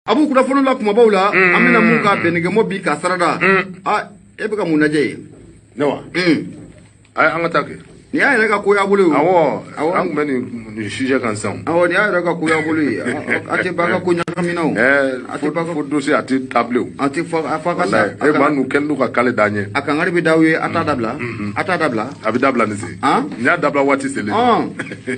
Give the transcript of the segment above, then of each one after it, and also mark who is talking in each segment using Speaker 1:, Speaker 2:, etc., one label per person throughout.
Speaker 1: Abu kunnafoni la kumabaw la an bɛna mun ka bɛnnɛgɛmɔ bi ka sarada e bɛ ka mun lajɛ ye
Speaker 2: ne wa an ka taa kɛ
Speaker 1: nin y'a yɛrɛ ka ko y'a bolo ye
Speaker 2: awɔ an tun bɛ nin sujet kan sisan
Speaker 1: awɔ nin y'a yɛrɛ ka ko y'a bolo ye a tɛ ban ka ko ɲagamina o
Speaker 2: a tɛ ban fo dossier a tɛ taa bilen o
Speaker 1: a tɛ fɔ a fɔ a ka sa
Speaker 2: e maa ninnu kɛlen don ka kale d'an ɲɛ
Speaker 1: a kangari bɛ d'aw ye a t'a dabila a t'a dabila
Speaker 2: a bɛ dabila nin se n y'a dabila waati selen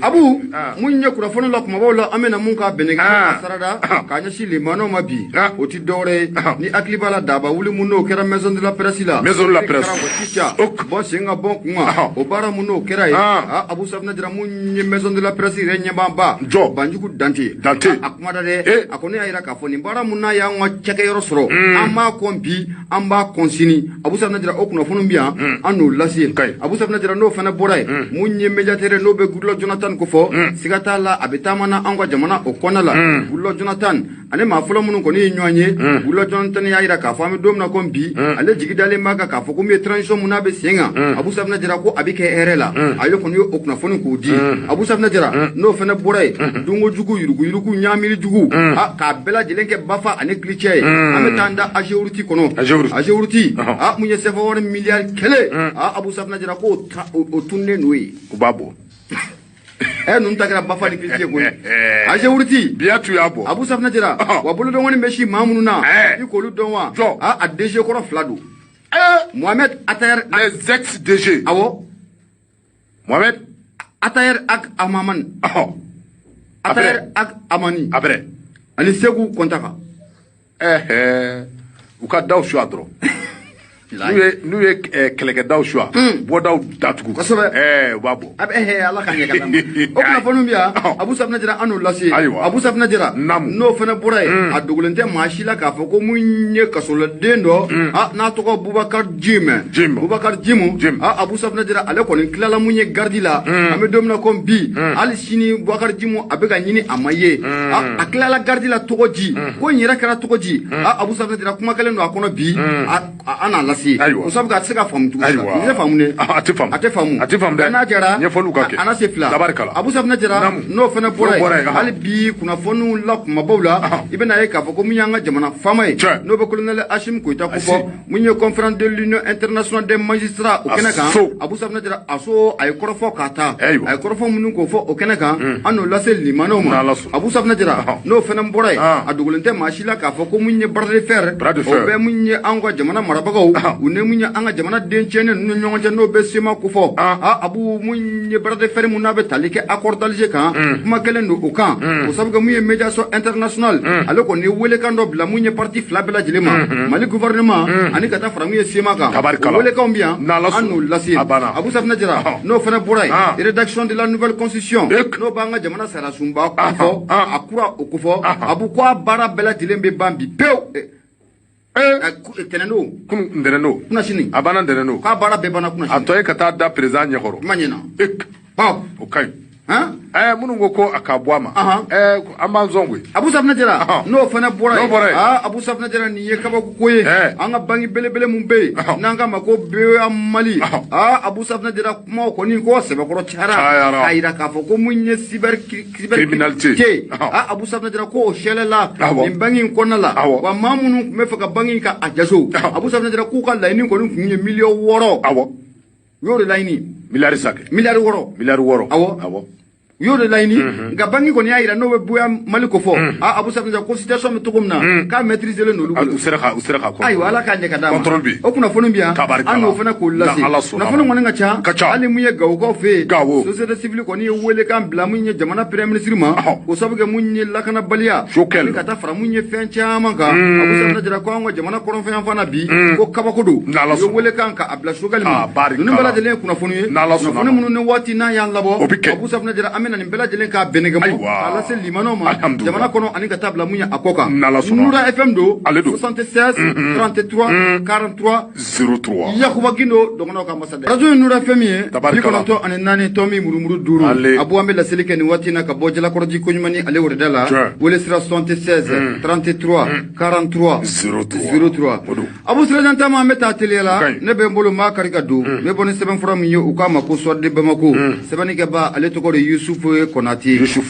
Speaker 1: Abu mun ye kunnafoni la kumabaw la an bɛna mun ka bɛnnɛgɛmɔ ka sarada k'a ɲɛsin limanaw ma bi o tɛ dɔwɛrɛ ye ni hakili b'a la daba wuli mun n'o kɛra maison de la presse la
Speaker 2: maison de la presse
Speaker 1: bɔn sen ka bɔn kun kan o baara mun n'o kɛra ye Abu Safinɛ Jara mun ye maison de la presse yɛrɛ ɲɛbaa ba Banjugu Dante a kumada dɛ a ko ne y'a jira k'a fɔ nin baara mun n'a y'an ka cakɛyɔrɔ sɔrɔ an b'a kɔn bi an b'a kɔn sini Abu Safinɛ Jara o kunnafoni bi yan an n'o lase Abu Safinɛ Jara n'o fana bɔra ye mun ye médiateur n'o bɛ Goodluck Jonathan ko fɔ siga t'a la a bɛ taama na an ka jamana o kɔnɔna la Goodluck Jonathan ale maa fɔlɔ minnu kɔni ye ɲɔgɔn ye Goodluck Jonathan y'a jira k'a fɔ an bɛ don min na ko bi ale jigi dalen b'a kan k'a fɔ ko min ye transition mun n'a bɛ sen kan Abu Safinɛ Jara ko a bɛ kɛ hɛrɛ la ale kɔni ye o kunnafoni k'o di Abu Safinɛ Jara n'o fana bɔra ye dongo jugu yurugu ɲamiri jugu k'a bɛɛ lajɛlen kɛ bafa ani kilicɛ ye an bɛ taa an da Ageroute kɔnɔ Ageroute mun ye CFA miliyari kelen Abu Safinɛ Jara ko o tunnen n'o ye
Speaker 2: u b'a bɔ
Speaker 1: ninnu ta kɛra bafa ni kilicɛ koyi Ageroute
Speaker 2: biya tu y'a bɔ
Speaker 1: Abu Safinɛ Jara wa bolodɔngɔni bɛ si maa minnu na i k'olu dɔn wa a DG kɔrɔ fila don Mohamed Attaher
Speaker 2: les ex DG
Speaker 1: awɔ
Speaker 2: Mohamed
Speaker 1: Attaher Ak Amaman Attaher Ak Amani
Speaker 2: après
Speaker 1: ani Segu Kontaka
Speaker 2: u ka daw suwa dɔrɔn n'u ye kɛlɛkɛdaw suwa bɔdaw datugu
Speaker 1: kosɛbɛ
Speaker 2: u b'a bɔ
Speaker 1: ala ka ɲɛ ka d'a ma o kunnafoni bi yan Abu Safinɛ Jara an n'o lase Abu Safinɛ Jara n'o fana bɔra ye a dogolen tɛ maa si la k'a fɔ ko mun ye kasoladen dɔ n'a tɔgɔ Bubakar Bubakar Jimu Abu Safinɛ Jara ale kɔni tilala mun ye gardi la an bɛ don min na ko bi hali sini Bubakar Jimu a bɛ ka ɲini a ma ye a tilala gardi la cogo di ko n yɛrɛ kɛra cogo di Abu Safinɛ Jara kuma kelen don a kɔnɔ bi an n'a lase o sabu ka tɛ se ka faamu tugun nin tɛ faamu ne a tɛ faamu n'a jɛra
Speaker 2: ɲɛfɔliw ka kɛ
Speaker 1: a na se fila Abu Safinɛ Jara n'o fana bɔra ye hali bi kunnafoniw la kumabaw la i bɛna ye k'a fɔ ko mun y'an ka jamana faama ye n'o bɛ colonel Assimi Goïta ko fɔ mun ye conférence de l'Union internationale des magistrats o kɛnɛ kan Abu Safinɛ Jara a ye kɔrɔfɔ k'a ta a ye kɔrɔfɔ minnu k'o fɔ o kɛnɛ kan an n'o lase limanaw ma Abu Safinɛ Jara n'o fana bɔra ye a dogolen tɛ maa si la k'a fɔ ko mun ye bras de fer o bɛ mun ye an ka jamana marabagaw u ne mun ye an ka jamana den tiɲɛnen ninnu ɲɔgɔn cɛ n'o bɛ sema ko fɔ Abu mun ye bras de fer mun n'a bɛ tali kɛ accord d'Alger kan kuma kelen don o kan o sabu mun ye médiation internationale ale kɔni ye welekan dɔ bila mun ye parti fila bɛɛ lajɛlen ma Mali gouvernement ani ka taa fara mun ye sema kan o welekanw bi yan an n'o lase Abu Safinɛ Jara n'o fana bɔra ye rédaction de la nouvelle constitution n'o b'an ka jamana sarasunba ko fɔ a kura o ko fɔ Abu ko a baara bɛɛ lajɛlen bɛ ban bi pewu tɛnɛndo
Speaker 2: ntɛnɛndo
Speaker 1: kuna sini
Speaker 2: a banna ntɛnɛndo
Speaker 1: k'a baara bɛɛ banna kuna sini
Speaker 2: a tɔ ye ka taa da président ɲɛkɔrɔ
Speaker 1: kuma ɲɛna
Speaker 2: o ka ɲi minnu ko ko a ka bɔ a ma an b'an sɔn koyi
Speaker 1: Abu Safinɛ Jara n'o fana bɔra ye Abu Safinɛ Jara nin ye kabako ko ye an ka banque belebele mun bɛ yen n'an k'a ma ko BEA Mali Abu Safinɛ Jara kumaw kɔni ko sɛbɛkɔrɔ cayara k'a jira k'a fɔ ko mun ye cybercriminalité Abu Safinɛ Jara ko o sɛlɛla nin banque in kɔnɔna la wa maa minnu tun bɛ fɛ ka banque in ka a jaso Abu Safinɛ Jara k'u ka laɲini kɔni tun ye miliyɔn 6 u y'o de laɲini
Speaker 2: miliyari sakɛ
Speaker 1: miliyari 6
Speaker 2: awɔ
Speaker 1: u y'o de laɲini nka banque kɔni y'a jira n'o bɛ BEA Mali ko fɔ Abu Safinɛ Jara ko situation bɛ cogo min na k'a maîtriser len n'olu bolo
Speaker 2: u sera ka kɔ
Speaker 1: ayiwa ala k'a ɲɛ ka d'a ma
Speaker 2: contrôle bi
Speaker 1: o kunnafoni bi yan an n'o fana k'o lase kunnafoni kɔni ka ca hali mun ye Gawukaw fɛ yen société civile kɔni ye welekan bila mun ye jamana premier ministre ma o sabu kɛ mun ye lakanabaliya ani ka taa fara mun ye fɛn caman kan Abu Safinɛ Jara ko an ka jamana kɔrɔnfɛn fana bi ko kabako don u ye welekan ka a bila Choguel ma ninnu bɛɛ lajɛlen ye kunnafoni ye kunnafoni minnu ni waati n'a y'an labɔ Abu Safinɛ Jara an bɛna nin bɛɛ lajɛlen k'a bɛnnɛgɛmɔ k'a lase limanaw ma jamana kɔnɔ ani ka taa bila mun ye a kɔ kan Nura FM don 76 33 43 03 Yakuba Gindo dɔgɔnɔw ka masada radio ye Nura FM ye 94 tɔmi murumuru 5 Abu an bɛ laseli kɛ nin waati na ka bɔ Jalakɔrɔji Koɲumani ale wɛrɛda la wele sira 76 33 43 03 Abu Sirajan Tama an bɛ taa teliya la ne bɛ n bolo maa kari ka don ne bɔ ni sɛbɛnfura min ye u k'a ma ko Sɔrɔden Bamako sɛbɛnnikɛba ale tɔgɔ de Yusu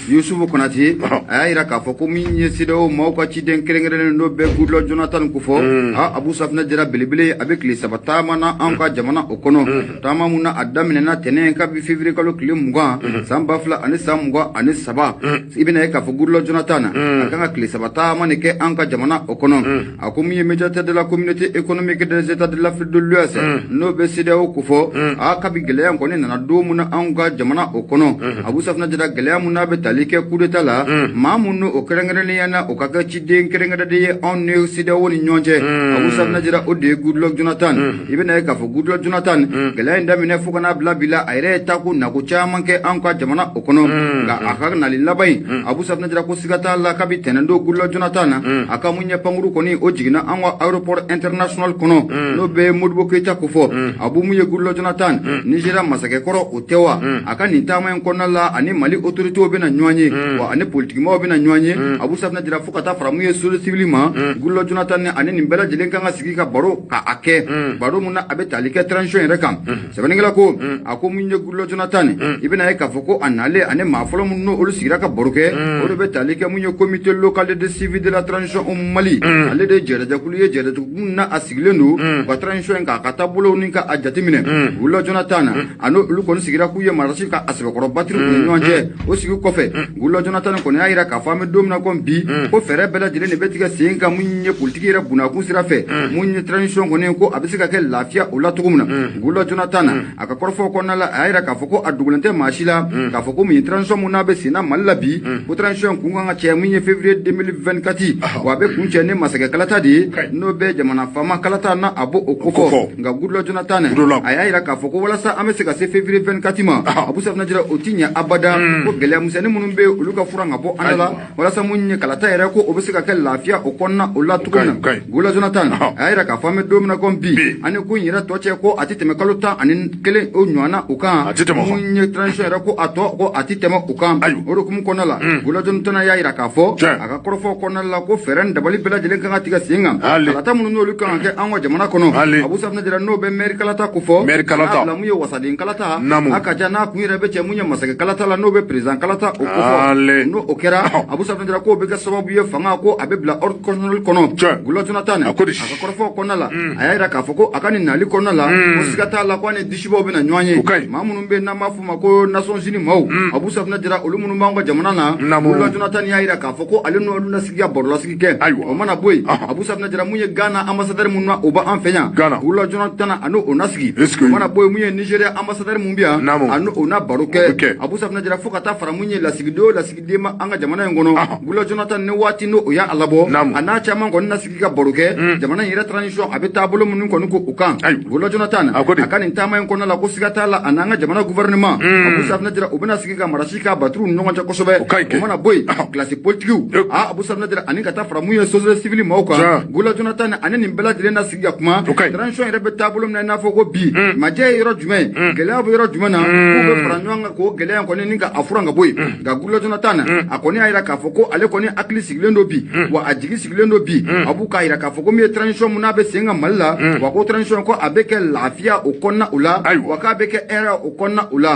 Speaker 1: Youssouf Konate a y'a k'a fɔ ko min ye CEDEAO maaw ka ciden kɛrɛnkɛrɛnnen dɔ bɛɛ Goodluck Jonathan ko fɔ Abu Safinɛ Jara belebele a bɛ tile 3 taama na an ka jamana o kɔnɔ taama mun na a daminɛna tɛnɛn kabini février kalo tile 20 san 2023 i bɛna ye k'a fɔ Goodluck Jonathan a kan ka tile 3 taama nin kɛ an ka jamana o kɔnɔ a ko min ye médiateur de la communauté économique des États de l'Afrique de l'Ouest n'o bɛ CEDEAO ko fɔ kabi gɛlɛya kɔni nana don mun na an ka jamana o kɔnɔ Abu Safinɛ Jara gɛlɛya mun n'a bɛ tali kɛ coup d'état la maa mun n'o kɛrɛnkɛrɛnnenya na o ka kɛ ciden kɛrɛnkɛrɛnnen de ye anw ni CEDEAO ni ɲɔgɔn cɛ Abu Safinɛ Jara o de ye Goodluck Jonathan i bɛna ye k'a fɔ Goodluck Jonathan gɛlɛya in daminɛ fo ka n'a bila bi la a yɛrɛ ye tako nako caman kɛ an ka jamana o kɔnɔ nka a ka nali laban in Abu Safinɛ Jara ko siga t'a la kabi tɛnɛn don Goodluck Jonathan a ka mun ɲɛ pankuru kɔni o jiginna an ka aéroport international kɔnɔ n'o bɛ Modibo Keita ko fɔ Abu mun ye Goodluck Jonathan Nigéria masakɛkɔrɔ o tɛ wa a ka nin taama in kɔnɔna la ani Mali autorités bɛna ɲɔgɔn ye wa ani politikimaw bɛna ɲɔgɔn ye Abu Safinɛ Jara fo ka taa fara mun ye société civile ma Goodluck Jonathan ani nin bɛɛ lajɛlen kan ka sigi ka baro k'a kɛ baro mun na a bɛ tali kɛ transition yɛrɛ kan sɛbɛnnikɛla ko a ko mun ye Goodluck Jonathan i bɛna ye k'a fɔ ko a nalen ani maa fɔlɔ minnu n'olu sigira ka baro kɛ o de bɛ tali kɛ mun ye comité local de suivi de la transition au Mali ale de ye jɛrɛjɛkulu ye jɛrɛjɛkulu na a sigilen don u ka transition in k'a ka taabolo ni ka a jateminɛ Goodluck Jonathan a n'olu kɔni sigira k'u ye marasi ka a sɛbɛkɔrɔ batiri u ni ɲɔgɔn cɛ o sigi kɔfɛ Goodluck Jonathan kɔni y'a yira k'a fɔ an bɛ don min na ko bi ko fɛɛrɛ bɛɛ lajɛlen de bɛ tigɛ sen kan mun ye politiki yɛrɛ bunakun sira fɛ mun ye transition kɔni ko a bɛ se ka kɛ lafiya o la cogo min na Goodluck Jonathan a ka kɔrɔfɔ kɔnɔna la a y'a yira k'a fɔ ko a dogolen tɛ maa si la k'a fɔ ko mun ye transition mun n'a bɛ sen na Mali la bi ko transition kun kan ka cɛ mun ye février 2024 wa a bɛ kun cɛ ni masakɛ kalata de ye n'o bɛ jamana faama kalata na a b'o o ko fɔ nka Goodluck Jonathan a y'a yira k'a fɔ ko walasa an bɛ se ka se février 24 ma Abu Safinɛ Jara o ti ɲɛ abada ko gɛlɛya misɛnnin minnu bɛ olu ka fura ka bɔ an la walasa mun ye kalata yɛrɛ ko o bɛ se ka kɛ lafiya o kɔnɔna o la cogo min na Goodluck Jonathan a y'a yira k'a fɔ an bɛ don min na ko bi ani ko in yɛrɛ tɔ cɛ ko a tɛ tɛmɛ kalo 11 o ɲɔgɔnna o kan mun ye transition yɛrɛ ko a tɔ ko a tɛ tɛmɛ o kan o de kun kɔnɔna la Goodluck Jonathan y'a yira k'a fɔ a ka kɔrɔfɔ kɔnɔna la ko fɛɛrɛ dabali bɛɛ lajɛlen kan ka tigɛ sen kan kalata minnu n'olu kan ka kɛ an ka jamana kɔnɔ Abu Safinɛ Jara n'o bɛ maire kalata ko fɔ n'a bila mun ye wasaden kalata a ka ca n'a kun yɛrɛ bɛ cɛ mun ye masakɛ kalata la n'o bɛ président kalata o ko fɔ n'o o kɛra Abu Safinɛ Jara k'o bɛ kɛ sababu ye fanga ko a bɛ bila ordre constitutionnel kɔnɔ Goodluck Jonathan a ka kɔrɔfɔ kɔnɔna la a y'a yira k'a fɔ ko a ka nin nali kɔnɔna la ko siga t'a la ko ani disibaw bɛna ɲɔgɔn ye maa minnu bɛ n'an b'a fɔ ma ko Nations Unies maaw Abu Safinɛ Jara olu minnu b'an ka jamana na Goodluck Jonathan y'a yira k'a fɔ ko ale n'olu na sigi ka barolasigi kɛ o mana bɔ yen Abu Safinɛ Jara mun ye Ghana ambassadeur mun na o b'an fɛ yan Goodluck Jonathan a n'o na sigi o mana bɔ yen mun ye Nigeria ambassadeur mun bɛ yan a n'o na baro kɛ Abu Safinɛ Jara fo ka taa fara mun ye lasigiden o lasigiden ma an ka jamana in kɔnɔ Goodluck Jonathan ni waati n'o y'a labɔ a n'a caman kɔni na sigi ka baro kɛ jamana in yɛrɛ transition a bɛ taabolo minnu kɔni ko u kan Goodluck Jonathan a ka nin taama in kɔnɔna la ko siga t'a la a n'an ka jamana gouvernement Abu Safinɛ Jara u bɛna sigi ka marasi ka baturu ni ɲɔgɔn cɛ kosɛbɛ o mana bɔ yen classe politikiw Abu Safinɛ Jara ani ka taa fara mun ye société civile maaw kan Goodluck Jonathan ani nin bɛɛ lajɛlen na sigi ka kuma transition yɛrɛ bɛ taabolo min na i n'a fɔ ko bi majɛ ye yɔrɔ jumɛn gɛlɛya bɛ yɔrɔ jumɛn na k'u bɛ fara ɲɔgɔn kan k'o gɛlɛya kɔni ni ka a furan ka bɔ yen nka Goodluck Jonathan a kɔni y'a yira k'a fɔ ko ale kɔni hakili sigilen don bi wa a jigi sigilen don bi a b'u k'a yira k'a fɔ ko min ye transition mun n'a bɛ sen ka Mali la wa ko transition ko a bɛ kɛ lafiya o kɔnɔna o la wa k'a bɛ kɛ hɛrɛ o kɔnɔna o la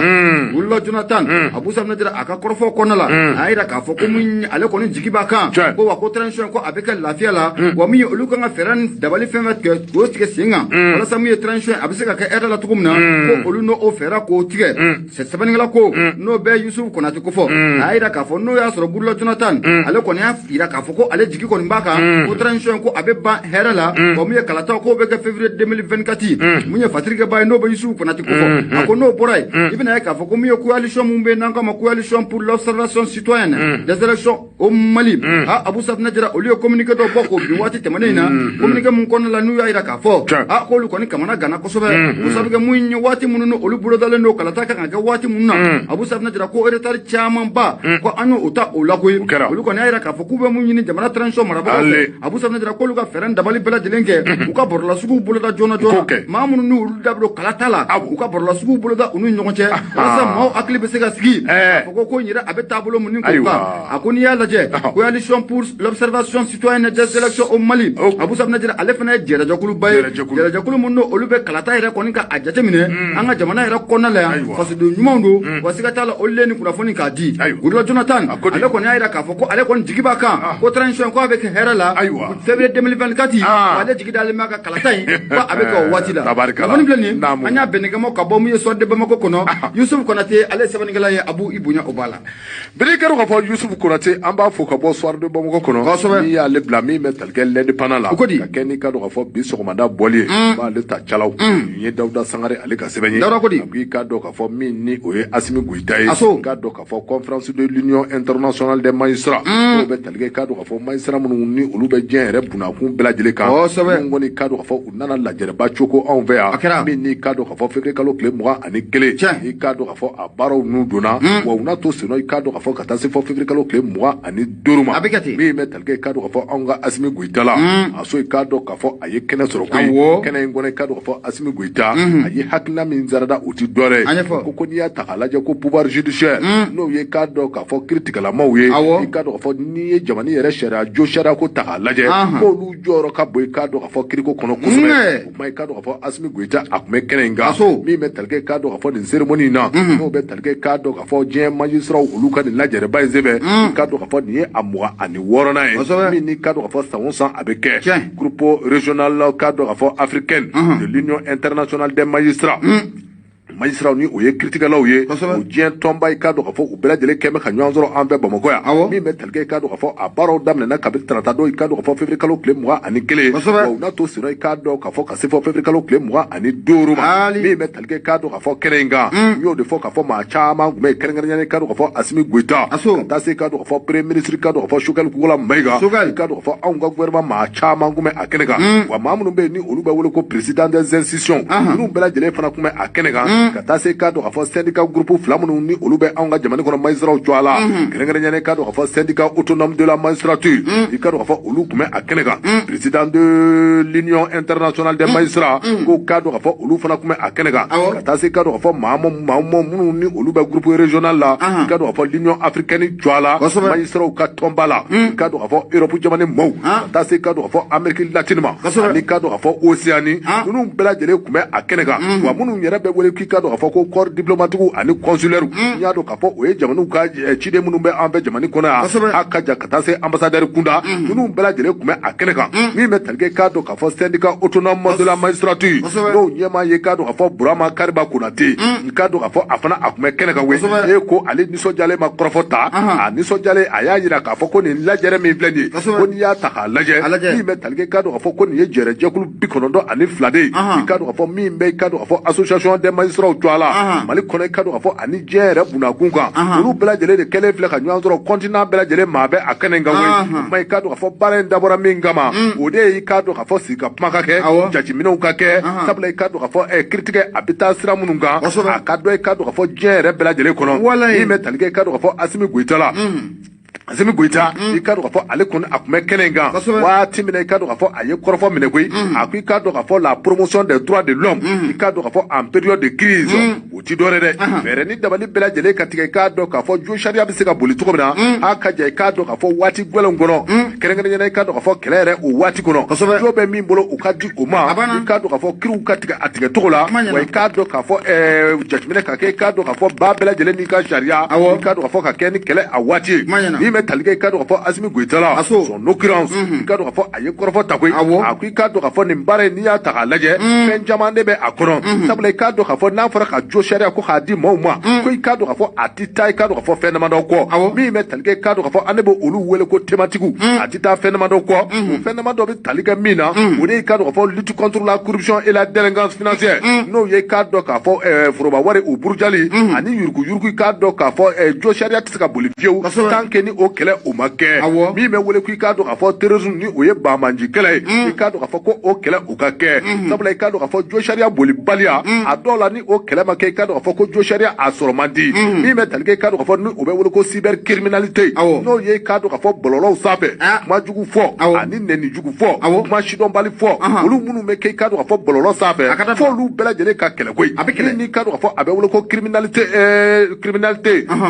Speaker 1: Goodluck Jonathan Abu Safinɛ Jara a ka kɔrɔfɔ kɔnɔna la a y'a yira k'a fɔ ko mun ale kɔni jigi b'a kan ko wa ko transition ko a bɛ kɛ lafiya la wa min ye olu kan ka fɛɛrɛ dabali fɛn fɛn tigɛ k'o tigɛ sen kan walasa min ye transition a bɛ se ka kɛ hɛrɛ la cogo min na ko olu n'o fɛɛrɛ k'o tigɛ sɛbɛnnikɛla ko n'o bɛ Youssouf Konate ko fɔ a y'a yira k'a fɔ n'o y'a sɔrɔ Goodluck Jonathan ale kɔni y'a yira k'a fɔ ko ale jigi kɔni b'a kan ko transition ko a bɛ ban hɛrɛ la wa min ye kalataw k'o bɛ kɛ février 2024 mun ye fatirikɛba ye n'o bɛ Youssouf Konate ko fɔ a ko n'o bɔra yen i bɛna ye k'a fɔ ko min ye coalition mun bɛ n'an k'a ma coalition pour l'observation citoyenne des élections au Mali Abu Safinɛ Jara olu ye communiqué dɔ bɔ k'o bin waati tɛmɛnen in na communiqué mun kɔnɔna la n'u y'a yira k'a fɔ k'olu kɔni kamana ganna kosɛbɛ ko sabu kɛ mun ye waati minnu ni olu bolodalen don kalata kan ka kɛ waati minnu na Abu Safinɛ Jara ko retard caman ba ko an y'o ta o la koyi olu kɔni y'a yira k'a fɔ k'u bɛ mun ɲini jamana transition marabagaw fɛ Abu Safinɛ Jara k'olu ka fɛɛrɛ dabali bɛɛ lajɛlen kɛ u ka bɔrɔlasugiw boloda joona joona maa minnu n'olu da don kalata la u ka bɔrɔlasugiw boloda u ni ɲɔgɔn cɛ walasa maaw hakili bɛ se ka sigi a fɔ ko in yɛrɛ a bɛ taabolo mun ni k'o ban a ko n'i y'a lajɛ coalition pour l'observation citoyenne des élections au Mali Abu Safinɛ Jara ale fana ye jɛrɛjɛkuluba ye jɛrɛjɛkulu mun don olu bɛ kalata yɛrɛ kɔni ka a jateminɛ an ka jamana yɛrɛ kɔnɔna la yan fasoden ɲumanw don wa siga t'a la oleni kunnafoni k'a di Goodluck Jonathan ale kɔni y'a yira k'a fɔ ko ale kɔni jigi b'a kan ko transition ko a bɛ kɛ hɛrɛ la février 2024 ale jigi dalen b'a ka kalata in ko a bɛ kɛ o waati la kunnafoni filɛ nin an y'a bɛn nɛgɛmaw ka bɔ mun ye Soir de Bamako kɔnɔ Youssouf Konate ale ye sɛbɛnnikɛla ye Abu i bonya o b'a la
Speaker 2: bere kɛra k'a fɔ Youssouf Konate an b'a fo ka bɔ Soir de Bamako kɔnɔ n'i y'ale bila min bɛ tali kɛ l'indépendant la ka kɛ n'i ka dɔn k'a fɔ bi sɔgɔmada bɔli ye b'ale ta calaw nin ye Dawuda Sangare ale ka sɛbɛn ye i ka dɔn k'a fɔ min ni o ye Assimi Goïta ye i ka dɔn k'a fɔ conférence de l'Union internationale des magistrats n'o bɛ tali kɛ i ka dɔn k'a fɔ magistrat minnu ni olu bɛ diɲɛ yɛrɛ bunakun bɛɛ lajɛlen kan minnu kɔni i ka dɔn k'a fɔ u nana lajɛrɛba cogo anw fɛ yan min n'i ka dɔn k'a fɔ février kalo tile 21 i ka dɔn k'a fɔ a baaraw n'u donna wa u na to sen i ka dɔn k'a fɔ ka taa se fɔ février kalo tile 25 ma min bɛ tali kɛ i ka dɔn k'a fɔ anw ka Assimi Goïta la a so i ka dɔn k'a fɔ a ye kɛnɛ sɔrɔ koyi kɛnɛ in kɔnɔ i ka dɔn k'a fɔ Assimi Goïta a ye hakilina min zarada o ti dɔ wɛrɛ ko n'i y'a ta k'a lajɛ ko pouvoir judiciaire n'o ye i ka dɔn k'a fɔ kiiritigɛlamaw ye i ka dɔn k'a fɔ n'i ye jamana yɛrɛ sariya jo sariya ko ta k'a lajɛ k'olu jɔyɔrɔ ka bon i ka dɔn k'a fɔ kiiriko kɔnɔ kosɛbɛ o kuma i ka dɔn k'a fɔ Assimi Goïta a tun bɛ kɛnɛ in kan min bɛ tali kɛ i ka dɔn k'a fɔ nin cérémonie in na n'o bɛ tali kɛ i ka dɔn k'a fɔ diɲɛ magistrat olu ka nin lajɛrɛba in senfɛ i ka dɔn k'a fɔ nin ye a 26nan ye min n'i ka dɔn k'a fɔ san o san a bɛ kɛ groupe régional ka dɔn k'a fɔ africaine de l'Union internationale des magistrats magistrat ni o ye kiiritigɛlaw ye o diɲɛ tɔnba i ka dɔn k'a fɔ u bɛɛ lajɛlen kɛn bɛ ka ɲɔgɔn sɔrɔ an fɛ Bamakɔ yan min bɛ tali kɛ i ka dɔn k'a fɔ a baaraw daminɛna kabini tarata don i ka dɔn k'a fɔ février kalo tile 21 wa u na to sen i ka dɔn k'a fɔ ka se fɔ février kalo tile 25 ma min bɛ tali kɛ i ka dɔn k'a fɔ kɛnɛ in kan n y'o de fɔ k'a fɔ maa caman tun bɛ yen kɛrɛnkɛrɛnnenya i ka dɔn k'a fɔ Assimi Goïta ka taa se i ka dɔn k'a fɔ premier ministre i ka dɔn k'a fɔ Choguel Kokola Mayiga i ka dɔn k'a fɔ anw ka gouvernement maa caman tun bɛ a kɛnɛ kan wa maa minnu bɛ yen ni olu bɛ wele ko président des institutions ninnu bɛɛ lajɛlen fana tun bɛ a kɛnɛ kan ka taa se i ka dɔn k'a fɔ syndicat groupe fila minnu ni olu bɛ anw ka jamana kɔnɔ magistrats jɔ a la kɛrɛnkɛrɛnnenya i ka dɔn k'a fɔ syndicat autonome de la magistrature i ka dɔn k'a fɔ olu tun bɛ a kɛnɛ kan président de l'Union internationale des magistrats ko ka dɔn k'a fɔ olu fana tun bɛ a kɛnɛ kan ka taa se i ka dɔn k'a fɔ maa minnu ni olu bɛ groupe régional la i ka dɔn k'a fɔ l'Union africaine jɔ a la magistrats ka tɔnba la i ka dɔn k'a fɔ Europe jamana maaw ka taa se i ka dɔn k'a fɔ Amérique latine ma ani ka dɔn k'a fɔ Océanie ninnu bɛɛ lajɛlen tun bɛ a kɛnɛ kan wa minnu yɛrɛ bɛ wele k'i ka dɔn k'a fɔ ko corps diplomatique ani consulaire n y'a dɔn k'a fɔ o ye jamanaw ka ciden minnu bɛ an fɛ jamana kɔnɔ yan a ka jan ka taa se ambassadeur kunda ninnu bɛɛ lajɛlen tun bɛ a kɛnɛ kan min bɛ tali kɛ k'a dɔn k'a fɔ syndicat autonome de la magistrature n'o ɲɛmaa ye k'a dɔn k'a fɔ Burama Kariba Konate i k'a dɔn k'a fɔ a fana a tun bɛ kɛnɛ kan we e ko ale nisɔndiyalen ma kɔrɔfɔ ta a nisɔndiyalen a y'a jira k'a fɔ ko nin lajɛrɛ min filɛ nin ye ko n'i y'a ta k'a lajɛ min bɛ tali kɛ k'a dɔn k'a fɔ ko nin ye jɛrɛjɛkulu 92 de ye i k'a dɔn k'a fɔ min bɛ i k'a dɔn k'a fɔ association des magistrats jɔ a la Mali kɔnɔ i k'a dɔn k'a fɔ ani diɲɛ yɛrɛ bunakun kan olu bɛɛ lajɛlen de kɛlen filɛ ka ɲɔgɔn sɔrɔ continent bɛɛ lajɛlen maa bɛ a kɛnɛ kan we ma i k'a dɔn k'a fɔ baara in dabɔra min kama o de ye i k'a dɔn k'a fɔ sigi ka kuma ka kɛ jateminɛw ka kɛ sabula i k'a dɔn k'a fɔ kiiritigɛ a bɛ taa sira minnu kan a ka dɔn i k'a dɔn k'a fɔ diɲɛ yɛrɛ bɛɛ lajɛlen kɔnɔ min bɛ tali kɛ i k'a dɔn k'a fɔ Assimi Goïta la Assimi Goïta i ka dɔn k'a fɔ ale kɔni a tun bɛ kɛnɛ in kan waati min na i ka dɔn k'a fɔ a ye kɔrɔfɔ minɛ koyi a ko i k'a dɔn k'a fɔ la promotion des droits de l'homme i k'a dɔn k'a fɔ en période de crise o ti dɔ wɛrɛ dɛ fɛɛrɛ ni dabali bɛɛ lajɛlen ka tigɛ i k'a dɔn k'a fɔ jo sariya bɛ se ka boli cogo min na a ka jan i k'a dɔn k'a fɔ waati gɛlɛnw kɔnɔ kɛrɛnkɛrɛnnenya i k'a dɔn k'a fɔ kɛlɛ yɛrɛ o waati kɔnɔ jo bɛ min bolo u ka di o ma i k'a dɔn k'a fɔ kiriw ka tigɛ a tigɛ cogo la wa i k'a dɔn k'a fɔ jateminɛ ka kɛ i k'a dɔn k'a fɔ ba bɛɛ lajɛlen n'i ka sariya i k'a dɔn k'a fɔ ka kɛ ni kɛlɛ a waati ye min bɛ tali kɛ i k'a dɔn k'a fɔ Assimi Goïta la son occurrence i ka dɔn k'a fɔ a ye kɔrɔfɔ ta koyi a ko i k'a dɔn k'a fɔ nin baara in n'i y'a ta k'a lajɛ fɛn caman de bɛ a kɔnɔ sabula i k'a dɔn k'a fɔ n'a fɔra ka jo sariya ko k'a di maaw ma ko i k'a dɔn k'a fɔ a ti taa i k'a dɔn k'a fɔ fɛn damadɔ kɔ min bɛ tali kɛ i k'a dɔn k'a fɔ an de bɛ olu wele ko thématique a ti taa fɛn damadɔ kɔ o fɛn damadɔ bɛ tali kɛ min na o de ye i k'a dɔn k'a fɔ lutte contre la corruption et la délinquance financière n'o ye i k'a dɔn k'a fɔ foroba wari o burujali ani yuruguyurugu i k'a dɔn k'a fɔ jo sariya tɛ se ka boli fiyewu tant que ni o kɛlɛ o ma kɛ min bɛ wele ko i k'a dɔn k'a fɔ terrorisme ni o ye banbanji kɛlɛ ye i k'a dɔn k'a fɔ ko o kɛlɛ o ka kɛ sabula i k'a dɔn k'a fɔ jo sariya bolibaliya a dɔw la ni o kɛlɛ ma kɛ i k'a dɔn k'a fɔ ko jo sariya a sɔrɔ man di min bɛ tali kɛ i k'a dɔn k'a fɔ ni o bɛ wele ko cybercriminalité n'o ye i k'a dɔn k'a fɔ bɔlɔlɔw sanfɛ kuma jugu fɔ ani nɛni jugu fɔ kuma sidɔnbali fɔ olu minnu bɛ kɛ i k'a dɔn k'a fɔ bɔlɔlɔ sanfɛ fɔ olu bɛɛ lajɛlen ka kɛlɛ koyi n'i k'a dɔn k'a fɔ a bɛ wele ko criminalité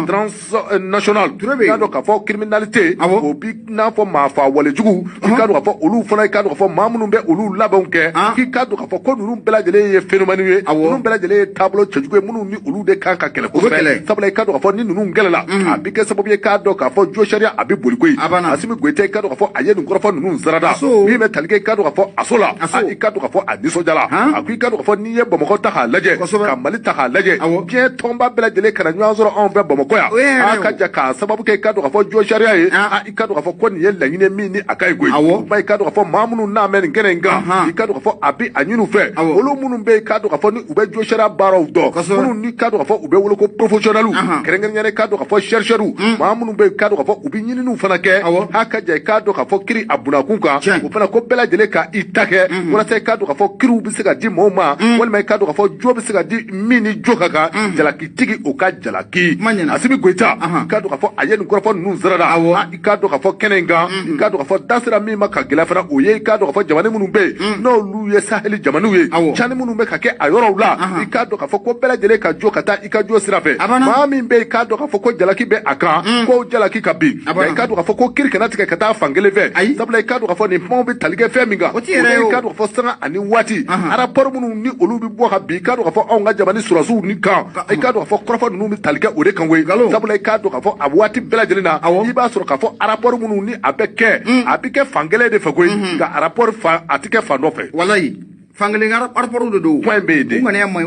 Speaker 2: transnationale i k'a dɔn k'a fɔ criminalité o bi n'a fɔ maa fa walejugu i k'a dɔn k'a fɔ olu fana i k'a dɔn k'a fɔ maa minnu bɛ olu labɛnw kɛ k'i k'a dɔn k'a fɔ ko ninnu bɛɛ lajɛlen ye phénomène ye ninnu bɛɛ lajɛlen ye taabolo cɛjugu be minnu ni olu de kan ka kɛlɛ kosɛbɛ sabula i ka dɔn k'a fɔ ni ninnu gɛlɛla a bi kɛ sababu ye k'a dɔn k'a fɔ jo sariya a bi boli koyi Asimi Goyita i ka dɔn k'a fɔ a ye nin kɔrɔfɔ ninnu sarada min bɛ tali kɛ i ka dɔn k'a fɔ aso la i ka dɔn k'a fɔ a nisɔndiyala a ko i ka dɔn k'a fɔ n'i ye Bamakɔ ta k'a lajɛ ka Mali ta k'a lajɛ diɲɛ tɔnba bɛɛ lajɛlen kana ɲɔgɔn sɔrɔ anw fɛ Bamakɔ yan a ka ja k'a sababu kɛ i ka dɔn k'a fɔ jo sariya ye i ka dɔn k'a fɔ ko nin ye laɲini min ni a ka ɲi koyi i ka dɔn k'a fɔ maa minnu n'a mɛn nin kɛnɛ in kan i ka dɔn k'a fɔ a bi a ɲini u fɛ olu minnu bɛ i ka dɔn k'a fɔ ni u bɛ jo sariya baaraw dɔn minnu ni ka dɔn k'a fɔ u bɛ wele ko professionnels kɛrɛnkɛrɛnnen ka dɔn k'a fɔ chercheurs maa minnu bɛ i ka dɔn k'a fɔ u bɛ ɲininiw fana kɛ a ka ja i ka dɔn k'a fɔ kiri a bunakun kan o fana ko bɛɛ lajɛlen ka i ta kɛ walasa i ka dɔn k'a fɔ kiriw bɛ se ka di maaw ma walima i ka dɔn k'a fɔ jo bɛ se ka di min ni jo ka kan jalakitigi o ka jalaki Asimi Goyita i ka dɔn k'a fɔ a ye nin kɔrɔfɔ ninnu sarada i ka dɔn k'a fɔ kɛnɛ in kan i ka dɔn k'a fɔ da sera min ma ka gɛlɛya fana o ye i ka dɔn k'a fɔ jamana minnu bɛ yen n'olu ye Saheli jamanaw ye cani minnu bɛ ka kɛ a yɔrɔw la i ka dɔn k'a fɔ ko bɛɛ lajɛlen ka jo ka taa i ka jo sira fɛ maa min bɛ i ka dɔn k'a fɔ ko jalaki bɛ a kan ko jalaki ka bin i ka dɔn k'a fɔ ko kiri kana tigɛ ka taa fan kelen fɛ sabula i ka dɔn k'a fɔ nin kumaw bɛ tali kɛ fɛn min kan o de i ka dɔn k'a fɔ sanga ani waati rapport minnu ni olu bɛ bɔ ka bin i ka dɔn k'a fɔ anw ka jamana sɔrɔsiw ni kan i ka dɔn k'a fɔ kɔrɔfɔ ninnu bɛ tali kɛ o de kan koyi sabula i ka dɔn k'a fɔ a waati bɛɛ lajɛlen na i b'a sɔrɔ k'a fɔ rapport minnu ni a bɛ kɛ a bɛ kɛ fan kelen de fɛ koyi nka rapport a tɛ kɛ fan dɔ fɛ
Speaker 1: walayi fangelen rapport de do
Speaker 2: point be de
Speaker 1: ngane may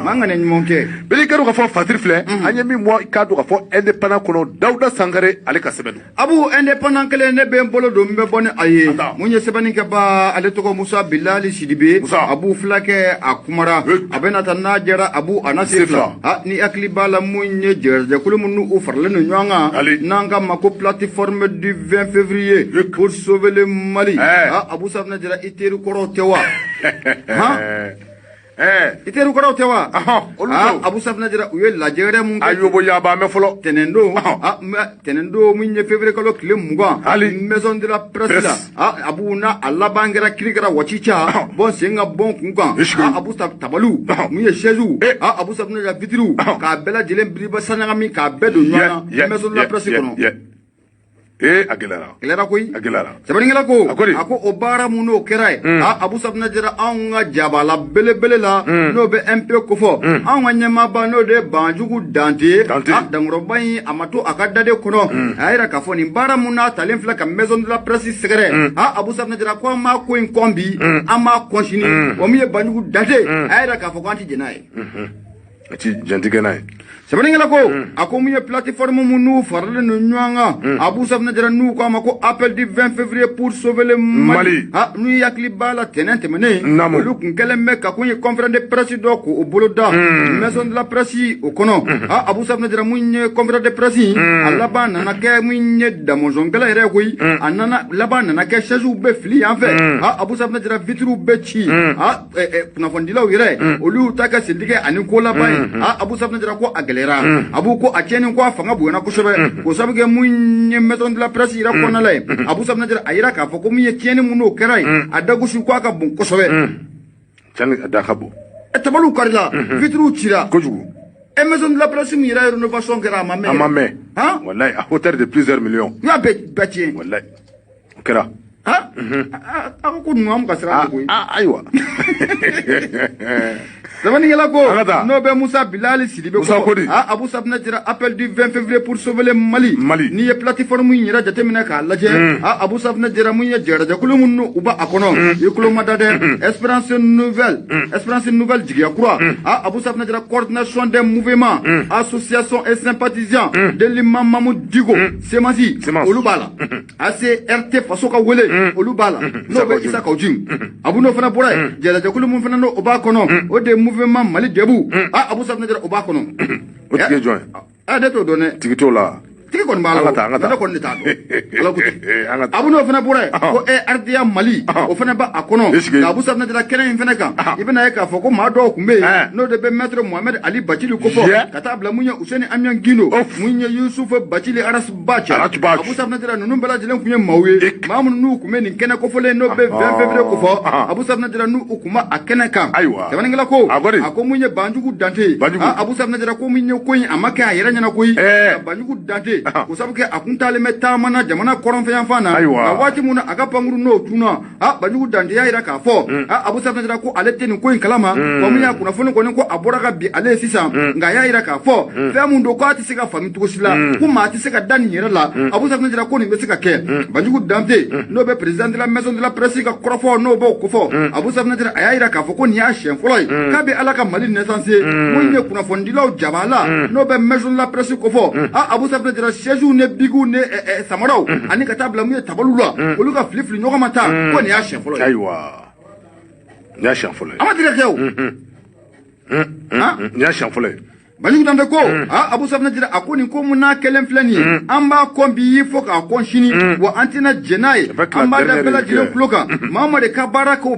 Speaker 1: ma ngane nymonke
Speaker 2: beli ka do ka fɔ Fasiri filɛ an ye min mo ka do ka fɔ indépendant kono Dawuda Sangare ale ka sɛbɛn
Speaker 1: abu indépendant kelen ne be bolo do mbe bone aye munye sɛbɛnin ke ba ale tɔgɔ Musa Bilali Sidibe abu flake akumara abena tanna jara abu anasifla ni akli bala munye jerje kulumunu u farle no nyanga nanga mako plateforme du 20 février pour sauver le Mali abu sabna jara iteru koro tewa iteru koro tewa abu sabna jara uye la jere mun
Speaker 2: ayobo yaba me folo
Speaker 1: tenendo munye février kalo kile munga maison de la presse abu na alla bangera kirigara wachicha bon senga bon kunga abu sab tabalu munye chezu abu sabna jara vitru ka bela jelen briba sananga mi ka bedo nyana maison de la presse kono
Speaker 2: Aguilera
Speaker 1: koy
Speaker 2: Aguilera
Speaker 1: sabaningela ko ako obara muno keray abu sabna jara anga jabala bele la no be MP ko fo anga nyama ba no de banjugu dante dangro bayi amato akadade kono ayira ka fo ni bara muna talen fla ka maison de la presse secret abu sabna jara ko ma ko in kombi ama konshini o mi banjugu dante ayira ka fo kwanti jenaye
Speaker 2: ati jantige nay
Speaker 1: sabaningela ko ako muye plateforme munu farale no nyanga abu sabna jara nu ko amako appel du 20 février pour sauver le Mali nu yakli bala tenente mene lu kele meka ko ye conférence de presse do ko o boloda maison de la presse o kono abu sabna jara munye conférence de presse alaba nana ke munye damo jongala ere ko anana laba nana ke chezu be fli en fait abu sabna jara vitru be chi na fondila ire o lu taka sidike ani ko laba abu sabna jara ko abu ko akeni ko fanga buena ko sobe ko sabge munye maison de la presse ira ko nalay abu sabna jara ayira ka fo ko munye tieni muno keray adagu su ko aka bon ko sobe
Speaker 2: tan adakabo
Speaker 1: tabalu karila vitru tira
Speaker 2: ko jugu
Speaker 1: et maison de la presse mira rénovation kera
Speaker 2: mamé wallahi à hauteur de plusieurs millions
Speaker 1: ya betien
Speaker 2: wallahi kera
Speaker 1: ako nuam kasra ko
Speaker 2: aywa
Speaker 1: Zamani yala ko no be Musa Bilali Sidibe ko abu sabna jara appel du 20 février pour sauver le Mali ni ye plateforme yi ra jatemina ka laje abu sabna jara mun ye jara jakulu mun uba akono yekulo madade espérance nouvelle jigia croix abu sabna jara coordination des mouvements associations et sympathisants de l'imam Mamoud Digo Semasi olubala ACRT fasoka wele olubala no be isa kaujin abu no fana bora jara jakulu mun fana no uba kono o de mouvement Mali debout abu sabna jara uba kono
Speaker 2: o tige join
Speaker 1: de to donné
Speaker 2: tigito la
Speaker 1: tigi kon bala ngata kon nita do ala ko abu no fana bora ko RDA Mali o fana ba akono abu sabna jara kenen fana kan ibina ka fo ko ma do kumbe no de be maître Mohamed Ali Bachili ko fo kata bla munya Useni Amian Gindo munya Yusuf Bachili Aras Bacha abu sabna jara nunu bala jelen kunya mawe mamun nu kume ni kenen ko fo le no be 20 février ko fo abu sabna jara nu ukuma akenen kan tabani ngala ko ako munya banjugu dante abu sabna jara ko munya ko amaka ayira nyana ko banjugu dante ko sabu ke akuntale meta mana jamana koron fe yanfana wati mun aga panguru no tuna Banjugu Dante ya ira ka fo Abu Safna jira ko alete ni ko in kalama ko mun ya kuna fo ko abora ka bi ale sisa nga ya ira ka fo fe mun do ko ati sika fami to sila ko ma ati sika dan yera la Abu Safna jira ko ni be sika ke Banjugu Dante no be président de la maison de la presse ka krofo no bo ko fo Abu Safna jira ya ira ka fo ko ni ya chien foloi ka be ala ka mali naissance mun ne kuna fo ndilo jabala no be maison de la presse ko fo Abu Safna jira seju ne bigu ne samaraw ani ka tabla mu tabalula olu ka flifli nyoko mata ko ni ya chien foloi
Speaker 2: ya chien foloi
Speaker 1: ama dire kew
Speaker 2: ya chien foloi
Speaker 1: Banjugu Dante ko Abu Safna jira akoni ko muna kelen flani amba kombi fo ka konshini wa antina jenai amba da bela jira kloka mama de kabara ko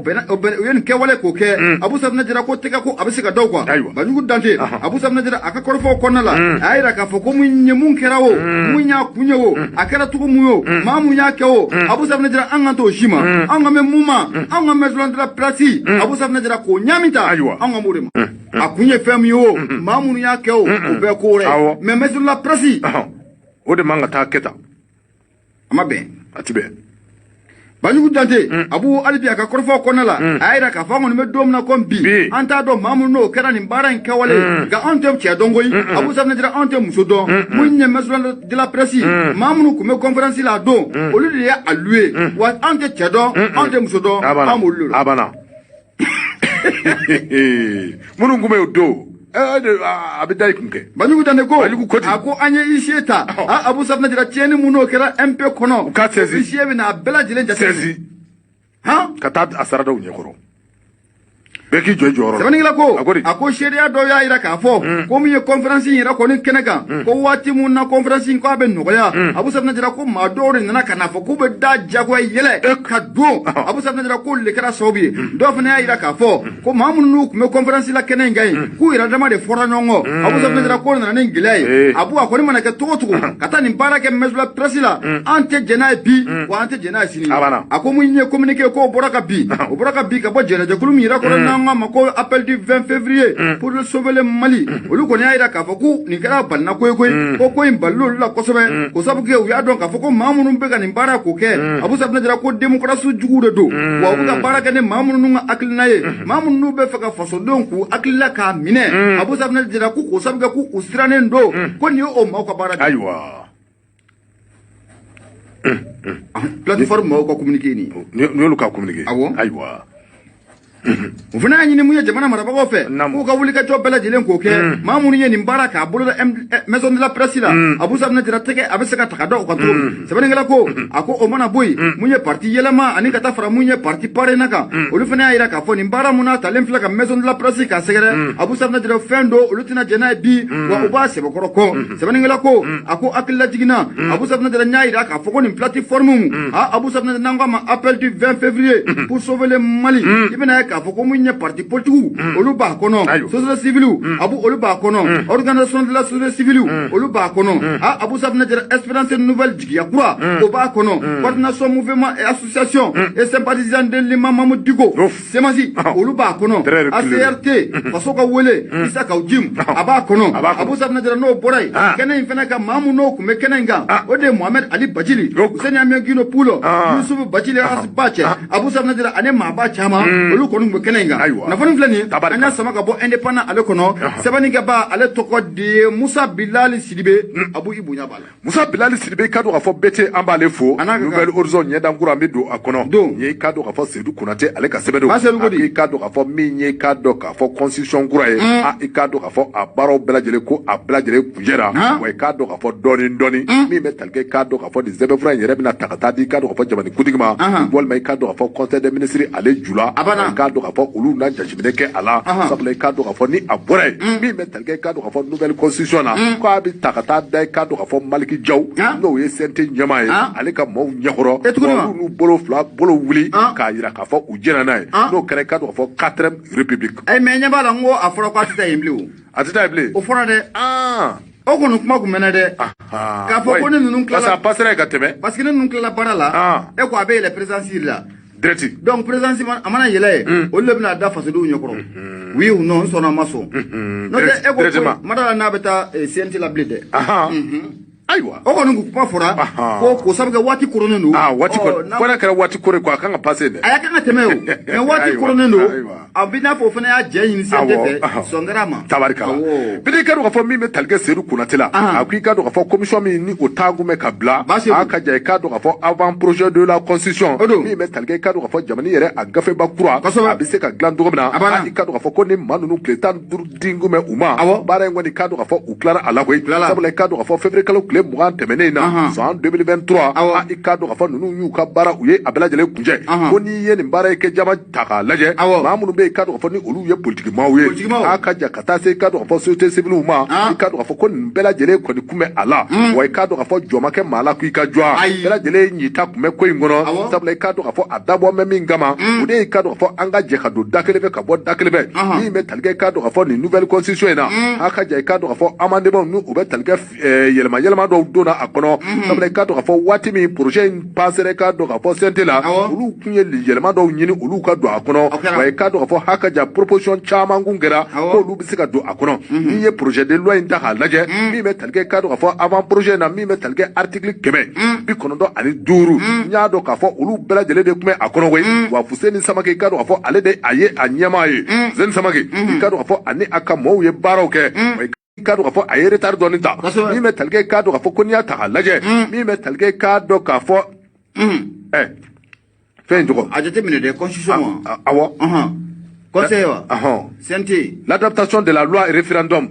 Speaker 1: yen ke wale ko ke Abu Safna jira ko teka ko abisika daw ko Banjugu Dante Abu Safna jira aka korfo konala ayira ka fo ko munye mun kerawo munya kunyewo akara tuko muyo mamu nya kewo Abu Safna jira anga to shima anga me muma anga me zlandra plasi Abu Safna jira ko nyamita anga murema akunye femiyo mamu nya kewo be ko re me mesu la presi
Speaker 2: o de manga ta keta
Speaker 1: amabe
Speaker 2: atibe
Speaker 1: Banjugu Dante Abu Albi aka korfo konala ayira ka fango me dom na kombi anta do mamu no kera ni baran kawale ga ontem che dongoyi Abu Safna jira ontem musodo munye mesu de la presi mamu ko me conférence la do olu de ya alue wa ante che do ontem musodo amulu
Speaker 2: abana munu ngume do abidai kunke
Speaker 1: Banjugu Dante ko ako anye isheta Abu Safna jira tieni muno kera MP kono ishe na bela jile jatesi
Speaker 2: kata asarada unye koro beki jojoro
Speaker 1: sabani la ko ako sheria do ya ira ka fo ko mi conference ira ko ni kenega ko wati mun na conference ko aben no ya Abu Safna jira ko ma do re na kana fo ko be da jago yele ka do Abu Safna jira ko le kera sobi do fana ya ira ka fo ko ma mun nu ko conference la kenenga ku ira dama de fora nyongo Abu Safna jira ko na ni ngilai Abu akoni mana ke to kata ni baraka mesula presila ante jena bi wa ante jena sini ako mun nye communiquer ko boraka bi ka bo jena je kulumi ira ko mako appel du 20 février pour sauver le Mali olu ko nya ira ka foku ni kara balna ko imballo la ko sobe ko sabu ke ya don ka foko mamunu be ka ni bara ko ke Abu Safna jira ko démocratie jugude do wa bu ka bara ka ne mamunu nga aklina ye mamunu be faka faso don ku aklila ka mine Abu Safna jira ko sabu ka ku usrane ndo ko ni o ma ko bara
Speaker 2: aywa
Speaker 1: plateforme ko communiquer ni
Speaker 2: lu ka communiquer aywa
Speaker 1: Ufuna nyini muye jamana maraba fe ko ka wuli ka to bela jilen ko ke mamunu ye ni baraka bolo maison de la presse la Abu Safna jira teke abisaka takado ko to sabani ngala ko ako o mana boy munye parti yelama ani kata fara munye parti pare naka olu fana ira ka fo ni bara muna talem fla ka maison de la presse ka segere Abu Safna jira fendo olutina jena bi wa uba se bokoro ko sabani ngala ko ako akilla jigina Abu Safna jira nyaira ka fo ko ni plateforme Abu Safna nanga ma appel du 20 février pour sauver le Mali ibena foko munye parti politique olu ba kono société civile Abu olu ba kono organisation de la société civile olu ba kono Abu Safna jira espérance nouvelle jigia kura o ba kono coordination mouvement et association et sympathisant de l'imam Mamadou Digo semasi olu ba kono ACRT fasoka wole isaka ujim aba kono Abu Safna jira no boray kena infena ka mamu no kume kenenga ode Mohamed Ali Bajili Hussein Amia Gino Pulo Yusuf Bajili Asbache Abu Safna jira ane maba chama olu kono kenenga na fonu flani anya sama ka bo indépendant ale kono sabani ga ba ale toko de Musa Bilal Sidibe Abu Ibunya bala
Speaker 2: Musa Bilal Sidibe kado ka fo bete ambale fo nouvelle horizon nyeda ngura medo akono ye kado ka fo Seydou Konaté ale ka sebedo e kado ka fo minye kado ka fo constitution ngura e kado ka fo abaro belajele ko ablajele kujera wa kado ka fo doni mi metalke kado ka fo de zebefra yere bina takata di kado ka fo jamani kudigma bol mai kado ka fo conseil des ministres ale jula kado ka fo ulu na jajibine ke ala sabule kado ka fo ni abore mi metalke kado ka fo nouvelle constitution na ko abi takata dai kado ka fo Maliki Jaw no ye sente nyama ye ale ka mo nyahoro nu bolo fla bolo wuli ka yira ka fo ujena nay no kare kado ka fo 4e république
Speaker 1: ay me nyaba la ngo afro ko atita yimbliu
Speaker 2: atita yimble
Speaker 1: o fora de o ko nu kuma ku mena de ka fo ko nu kla
Speaker 2: ça passerait ka teme
Speaker 1: parce que nu kla bara la e ko abe le présidentiel la
Speaker 2: direct
Speaker 1: donc présidentiel amana yele o le bina da faso du nyokoro oui ou non sona maso no de e ko madala na beta CNT la blede
Speaker 2: Aiwa.
Speaker 1: O kɔni kuma fɔra ko sabu kɛ waati koronnen don.
Speaker 2: Waati kɔrɔ kɛra waati kɔrɔ quoi kan ka passer dɛ.
Speaker 1: A y'a kan ka tɛmɛ o. Mais waati koronnen don. A bɛ n'a fɔ o fana y'a jɛ ɲini CNT fɛ sɔn kɛra a ma.
Speaker 2: Tabarikala. Bidi ka dɔn ka fɔ min bɛ tali kɛ Seydou Konate la. A ko i ka dɔn ka fɔ commission min ni o taagun bɛ ka bila. A ka ja i ka dɔn ka fɔ avant projet de la constitution. Min bɛ tali kɛ i ka dɔn ka fɔ jamana yɛrɛ a gafeba kura. A bɛ se ka dilan cogo min na. I ka dɔn ka fɔ ko ni maa ninnu tile 15 di kun bɛ u ma. Baara in kɔni i ka dɔn ka fɔ u tilara a la koyi. Sabula i ka dɔn ka fɔ février kalo tile 20 tɛmɛnen na. San 2023 i ka dɔn ka fɔ ninnu y'u ka baara u ye a bɛɛ lajɛlen kunjɛ. Ko n'i ye nin baara in kɛ jama ta k'a lajɛ. Maa minnu bɛ yen i ka dɔn ka fɔ ni olu ye politique maaw ye. A ka ja ka taa se i ka dɔn ka fɔ société civile ma. I ka dɔn ka fɔ ko nin bɛɛ lajɛlen kɔni kun bɛ a la. Wa i ka dɔn ka fɔ jɔ ma kɛ maa la k'i ka jɔ. Bɛɛ lajɛlen ɲita kun bɛ ko in kɔnɔ. Sabula i ka dɔn ka fɔ a dabɔ mɛ min kama. O de ye i ka dɔn ka fɔ an ka jɛ ka don da kelen fɛ ka bɔ da kelen fɛ. Min bɛ tali kɛ i ka dɔn ka fɔ nin nouvelle constitution in na. A ka ja i ka dɔn ka fɔ amendement n'u u bɛ tali kɛ yɛlɛma dɔw donna a kɔnɔ. Sabula i ka dɔn ka fɔ waati min projet in passera i ka dɔn ka fɔ CNT la. Olu kun ye yɛlɛma dɔw ɲini olu ka don a kɔnɔ. Wa i ka dɔn ka fɔ a ka ja proposition caman kun kɛra k'olu bɛ se ka don a kɔnɔ. N'i ye projet de loi in ta k'a lajɛ min bɛ tali kɛ i ka dɔn ka fɔ avant projet in na min bɛ tali kɛ article 195 n y'a dɔn k'a fɔ olu bɛɛ lajɛlen de kun bɛ a kɔnɔ koyi. Wa Fuseni Samake i ka dɔn ka fɔ ale de a ye a ɲɛmaa ye. Fuseni Samake i ka dɔn ka fɔ ani a ka mɔɔw ye baaraw kɛ. I ka dɔn ka fɔ a ye retard dɔɔni ta. Min bɛ tali kɛ i ka dɔn ka fɔ ko n'i y'a ta k'a lajɛ min bɛ tali kɛ i ka dɔn k'a fɔ fɛn in tɔgɔ.
Speaker 1: A jateminɛ dɛ constitution wa.
Speaker 2: Awɔ.
Speaker 1: Conseil wa. CNT.
Speaker 2: L'adaptation de la loi et référendum.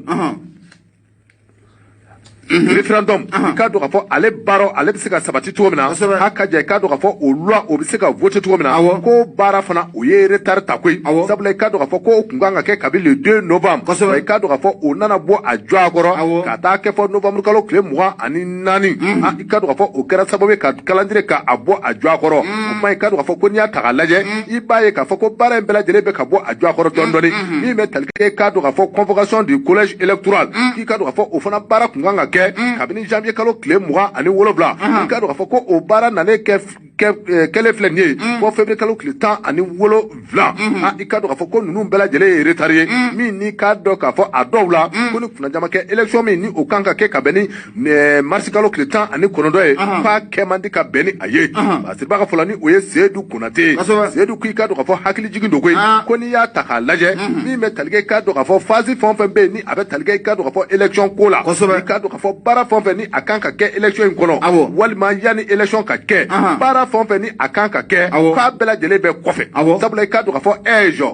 Speaker 2: Référendum i ka dɔn ka fɔ ale baara ale bɛ se ka sabati cogo min na. A ka ja i ka dɔn ka fɔ o loi o bɛ se ka voter cogo min na. Ko baara fana o ye retard ta koyi. Sabula i ka dɔn ka fɔ ko o kun kan ka kɛ kabini le 2 novembre. I ka dɔn ka fɔ o nana bɔ a jɔ a kɔrɔ ka taa kɛ fɔ novembre kalo tile 24. I ka dɔn ka fɔ o kɛra sababu ye ka calendrier ka a bɔ a jɔ a kɔrɔ. O kuma i ka dɔn ka fɔ ko n'i y'a ta k'a lajɛ i b'a ye k'a fɔ ko baara in bɛɛ lajɛlen bɛ ka bɔ a jɔ a kɔrɔ dɔɔni dɔɔni. Min bɛ tali kɛ i ka dɔn ka fɔ convocation du collège électoral. I ka dɔn ka fɔ o fana baara kun kan ka kabini janvier kalo tile 27 i ka dɔn ka fɔ ko o baara nalen kɛlen filɛ nin ye fɔ février kalo tile 17 i ka dɔn ka fɔ ko ninnu bɛɛ lajɛlen ye retard ye min n'i ka dɔn k'a fɔ a dɔw la ko ni kunnajama kɛ élection min ni o kan ka kɛ ka bɛn ni mars kalo tile 19 ye k'a kɛ man di ka bɛn ni a ye Basiriba ka fɔla ni o ye Seydou Konate ye Seydou ko i ka dɔn ka fɔ hakili jigin don koyi ko n'i y'a ta k'a lajɛ min bɛ tali kɛ i ka dɔn ka fɔ phase fɛn o fɛn bɛ yen ni a bɛ tali kɛ i ka dɔn ka fɔ élection ko la i ka dɔn ka fɔ baara fɛn o fɛn ni a kan ka kɛ élection in kɔnɔ walima yanni élection ka kɛ baara fɛn o fɛn ni a kan ka kɛ k'a bɛɛ lajɛlen bɛ kɔfɛ sabula i ka dɔn ka fɔ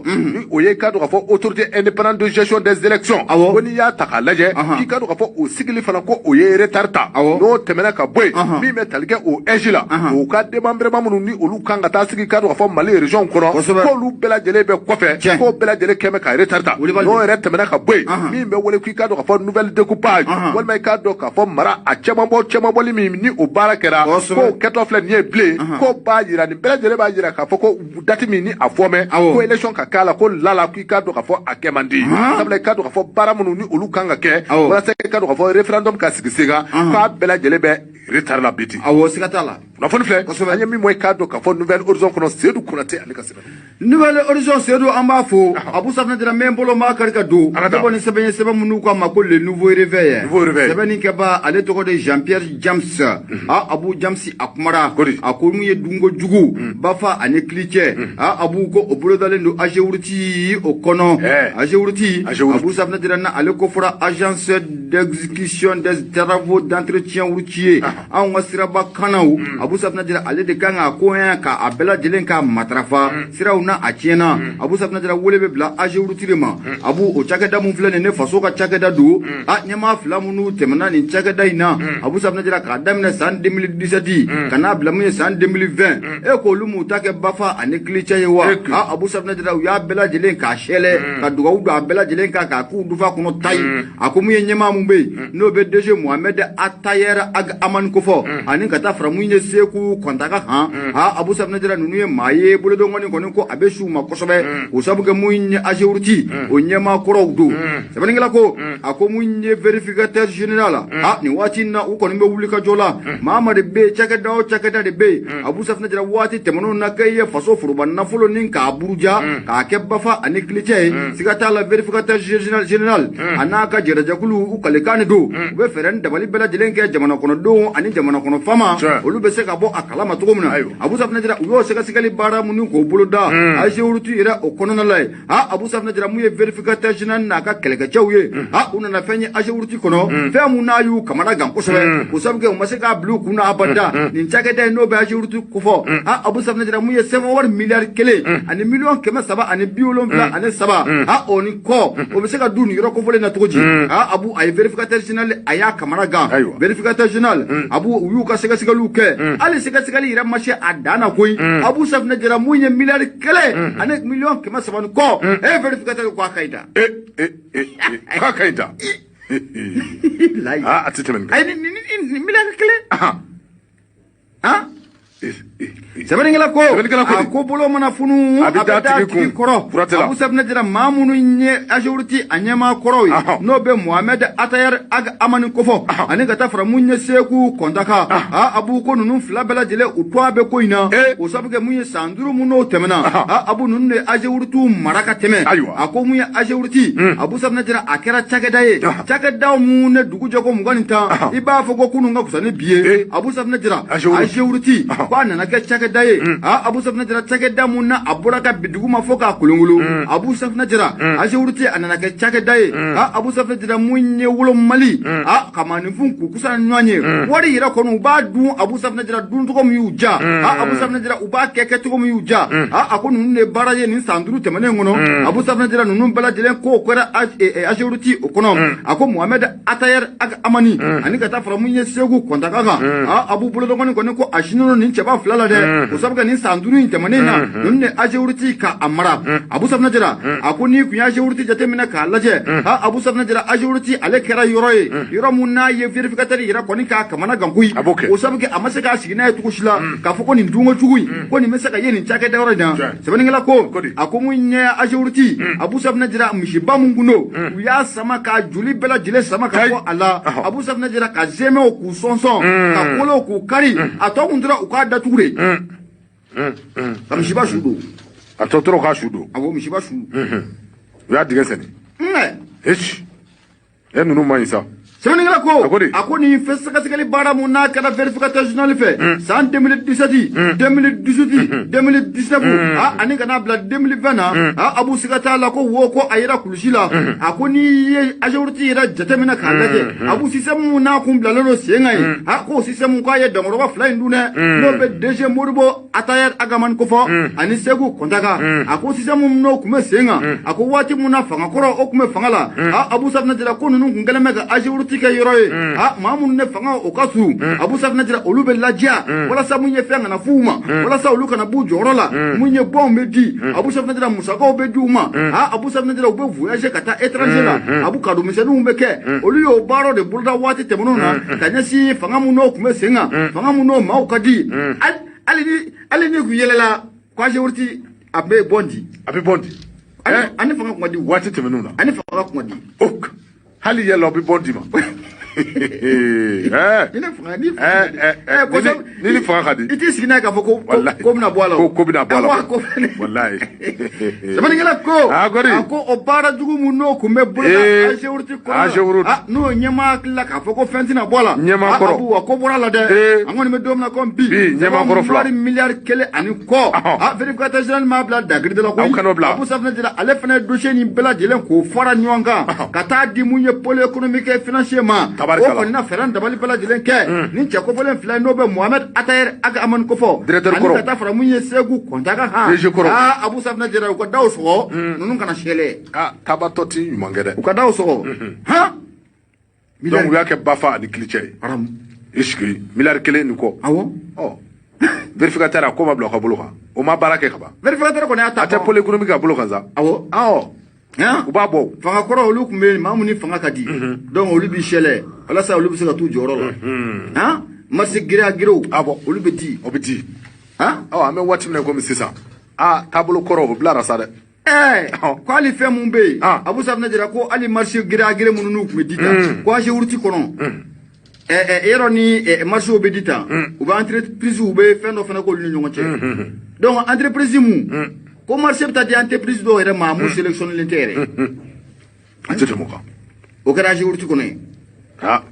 Speaker 2: ni o ye i ka dɔn ka fɔ autorité indépendante de gestion des élections ko n'i y'a ta k'a lajɛ k'i ka dɔn ka fɔ o sigili fana ko o ye retard ta n'o tɛmɛna ka bɔ yen min bɛ tali kɛ o la o ka démembrement minnu ni olu kan ka taa sigi i ka dɔn ka fɔ Mali région kɔnɔ k'olu bɛɛ lajɛlen bɛ kɔfɛ k'o bɛɛ lajɛlen kɛ bɛ ka retard ta n'o yɛrɛ tɛmɛna ka bɔ yen min bɛ wele k'i ka dɔn ka fɔ nouvelle découpage walima i ka dɔn ka fɔ mara a cɛmanbɔli min ni o baara kɛra k'o kɛtɔ filɛ nin ye bilen k'o b'a yira nin bɛɛ lajɛlen b'a yira k'a fɔ ko date min ni a fɔmɛ ko élection ka k'a la ko lala k'i ka dɔn ka fɔ a kɛ man di sabula i ka dɔn ka fɔ baara minnu ni olu kan ka kɛ walasa i ka dɔn ka fɔ référendum ka sigi sen kan k'a bɛɛ lajɛlen bɛ retard la bi ten.
Speaker 1: Siga t'a la.
Speaker 2: Kunnafoni filɛ an ye min mɔ i k'a dɔn ka fɔ nouvelle horizon kɔnɔ Seydou Konate ale ka sɛbɛn.
Speaker 1: Nouvelle horizon Seydou an b'a fo Abu Safinɛ Dara n bolo maa kari ka don ne kɔni sɛbɛn ye sɛbɛn minnu k'a ma ko le nouveau réveil sɛbɛnni kɛba ale tɔgɔ de Jean Pierre James Abu James a kumara a ko mun ye dunko jugu Bafa ani Kilicɛ Abu ko o bolo dalen don AGEROUTI o kɔnɔ AGEROUTI Abu Safinɛ Dara na ale ko fɔra agence d'exécution des travaux d'entretien routier an ka siraba kannaw Abu Safinɛ Dara ale de kan ka ko k'a bɛɛ lajɛlen ka matarafa siraw na a tiɲɛna Abu Safinɛ Dara wele bɛ bila AGEROUTI de ma Abu o cakɛda mun filɛ nin ne faso ka cakɛda don ɲɛmaa fila minnu tɛmɛna nin cakɛda in na Abu Safinɛ Dara k'a daminɛ san 2017 ka n'a bila mun ye san 2020 k'olu m'u ta kɛ Bafa ani Kilicɛ ye wa Abu Safinɛ Dara u y'a bɛɛ lajɛlen k'a sɛlɛ ka dugawu don a bɛɛ lajɛlen kan k'a k'u dufa kɔnɔ tayi a ko mun ye ɲɛmaa mun bɛ yen n'o bɛ DG Mohamed Atayer Ag Amadu aman ko fo ani kata framu nye seku kontaka ha abu safna jira nunu ye maye bolo do ngoni kono ko abeshu makosobe o sabu ke muinye ajewurti o nyema koro do sabani ngala ko ako muinye verificateur général ha ni wati na u kono be wulika jola mama de be chaka de be abu safna jira wati temono na kaye faso furuban na fulo nin ka abuja ka kebbafa ani kliche sigata la verificateur général anaka jira jakulu u kale kan do be feren dabali bela jilenke jamana kono do ani jamana kono fama olu be se ka bo akala matugumna abu safna jira uyo se ka sigali bara munu ko buluda ajewurti ira o kono na lay ha abu safna jira muye verificateur général na ka kele ka chawye ha una na fenye ajewurti kono fe muna yu kamana gam ko sobe ko sabge o maseka blu kuna abada nin chake de no be ajewurti ko fo ha abu safna jira muye 7 milliard kele ani million kema saba ani biolon bla ani saba ha oni ko o be se ka duni ro ko fole na toji ha abu ay verificateur général aya kamana gam verificateur général abu yu ka sega sigalu ke ali sega sigali ira mache adana koy abu safna jira muye milliard kele ani million kema saba ko verificateur ko kaida
Speaker 2: ka kaida
Speaker 1: ah
Speaker 2: atitemen
Speaker 1: ay ni milliard kele ha sabani ngala ko bolo mana funu abada ki koro abu safna jira mamunu nye ajurti anyama koro no be Mohamed Atayar ag amani kofo ani gata fra munye seku kontaka abu ko nunu fla bela jele utwa be ko ina o sabuge munye sanduru muno temena abu nunne ajurtu maraka teme ako munye ajurti abu safna jira akera chagadaye munne dugu jogo muganinta iba fogo kununga kusane biye abu safna jira ajurti kwa nana ke chagadaye abu safna jira chagada munna aburaka bidugu mafoka kulungulu abu safna jira ajurti anana ke chagadaye abu safna jira munye wulo mali kamani funku kusana nywanye wari yira kono ba du abu safna jira dun to ko muyuja abu safna jira uba keke to ko muyuja akonu ne baraje ni sanduru temane ngono abu safna jira nunu bala jelen ko kwera ajurti okono ako Mohamed Atayar ag amani ani kata fra munye segu kontaka abu bulo do ko ashinu ni cheba flala de usabga ni sanduru temane na nunne ajurti ka amara abu safna jira akoni kunya ajurti jate mina ka laje abu safna jira ajurti ale kera yoro munna ye verificateur yira koni ka kamana gangui usabge amasaka sigina to kushila ka foko ni ndungo chugui ko ni mesaka ye ni chake da yoro da sabani ngala ko akomunye ajurti abu safna jira mishiba munguno ya sama ka juli bela jile sama ka ko ala abu safna jira ka zeme o ku sonson ka kolo ku kari atongundira ukada ture mishiba shudo
Speaker 2: atotoro ka shudo
Speaker 1: abo mishiba shudo
Speaker 2: ya digesene nunu manisa
Speaker 1: sabani ngala ko akoni fesaka sikali bara muna kana verificateur général fe san 2017 2019 ani kana bla 2020 abu sigata la ko wo ko ayira kulshila akoni ajurti ira jatemina kalaje abu sistème na kumbla lolo sengai ko système ko ye dongoro ba fly ndune no be DG Modibo Atayar agaman ko fo ani segu kontaka ako système no kuma senga ako wati muna fanga koro o kuma fangala abu safna jira ko nunu ngaleme ga ajurti ke yoroye mamun ne fanga o kasu abu safna jira olube lajia wala sa munye fanga na fuma wala sa oluka na bujo orola munye bombe di abu safna jira musako be duma abu safna jira ube voyage kata étranger la abu kadu mesenu mbeke oluyo baro de bulda wati temono na tanyasi fanga muno kumesenga fanga muno maukadi ali ni ku yelela kwa jewurti abe bondi ani fanga ku ngadi
Speaker 2: wati temono na
Speaker 1: ani fanga ku ngadi
Speaker 2: ok hali ya lobby bondi ma ni fanga kadi
Speaker 1: iti sigina ka foko ko bina boala
Speaker 2: ko bina boala wallahi
Speaker 1: sabani ngala ko obara jugu munno ko me bola ajewurti ko no nyama la ka foko fentina boala abu ko bola la de angoni me dom na ko bi
Speaker 2: nyama ko fla
Speaker 1: milliard kele ani ko verificateur général ma bla dagri de la ko abu safna dira ale fene dossier ni bela jelen ko fara nyonga kata di munye polo économique et financièrement o na feran dabali bela jelen ke nin chako bolen fly no be Mohamed Atayar aga aman ko fo ani kata fara munye segu kontaka abu safna jira ko daw so nunun kana shele
Speaker 2: tabatoti mangede
Speaker 1: ko daw so
Speaker 2: donc yake bafa ni cliché
Speaker 1: aram
Speaker 2: iski milliard kele ni ko
Speaker 1: awo
Speaker 2: verificateur ko ma bloka boloka o ma barake kaba
Speaker 1: verificateur ko ne ata
Speaker 2: pole économique boloka za
Speaker 1: awo
Speaker 2: uba bo
Speaker 1: fanga koro olu kumbe mamuni fanga kadi donc olu bi shele wala sa olu bi se ka tu joro la marché gira giro
Speaker 2: abo
Speaker 1: olu be di
Speaker 2: o be di
Speaker 1: hein
Speaker 2: ame wati ne ko mi sisa tablo koro o bla rasade
Speaker 1: ko ali fe mun be Abu Safna jira ko ali marché gira gire mun nu ku dita ko je wurti kono ero ni marché be dita ou ba entreprise ou be fe no fana ko lu nyongo che donc entreprise mu ko marché ta di entreprise do ere ma mu sélection l'intere
Speaker 2: ante mo ka
Speaker 1: o kara je wurti kono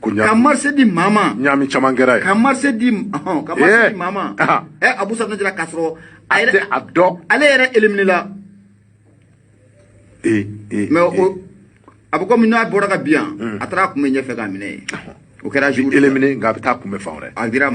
Speaker 2: kunya
Speaker 1: ka marché di mama
Speaker 2: nyami chamangera
Speaker 1: ka marché di mama Abu Safna jira kasro
Speaker 2: ayre addo
Speaker 1: ale ere éliminer la mais abu ko minna bora ka bien atra ku menye fe ka mine o kera jour
Speaker 2: éliminer nga bita ku me fawre
Speaker 1: adira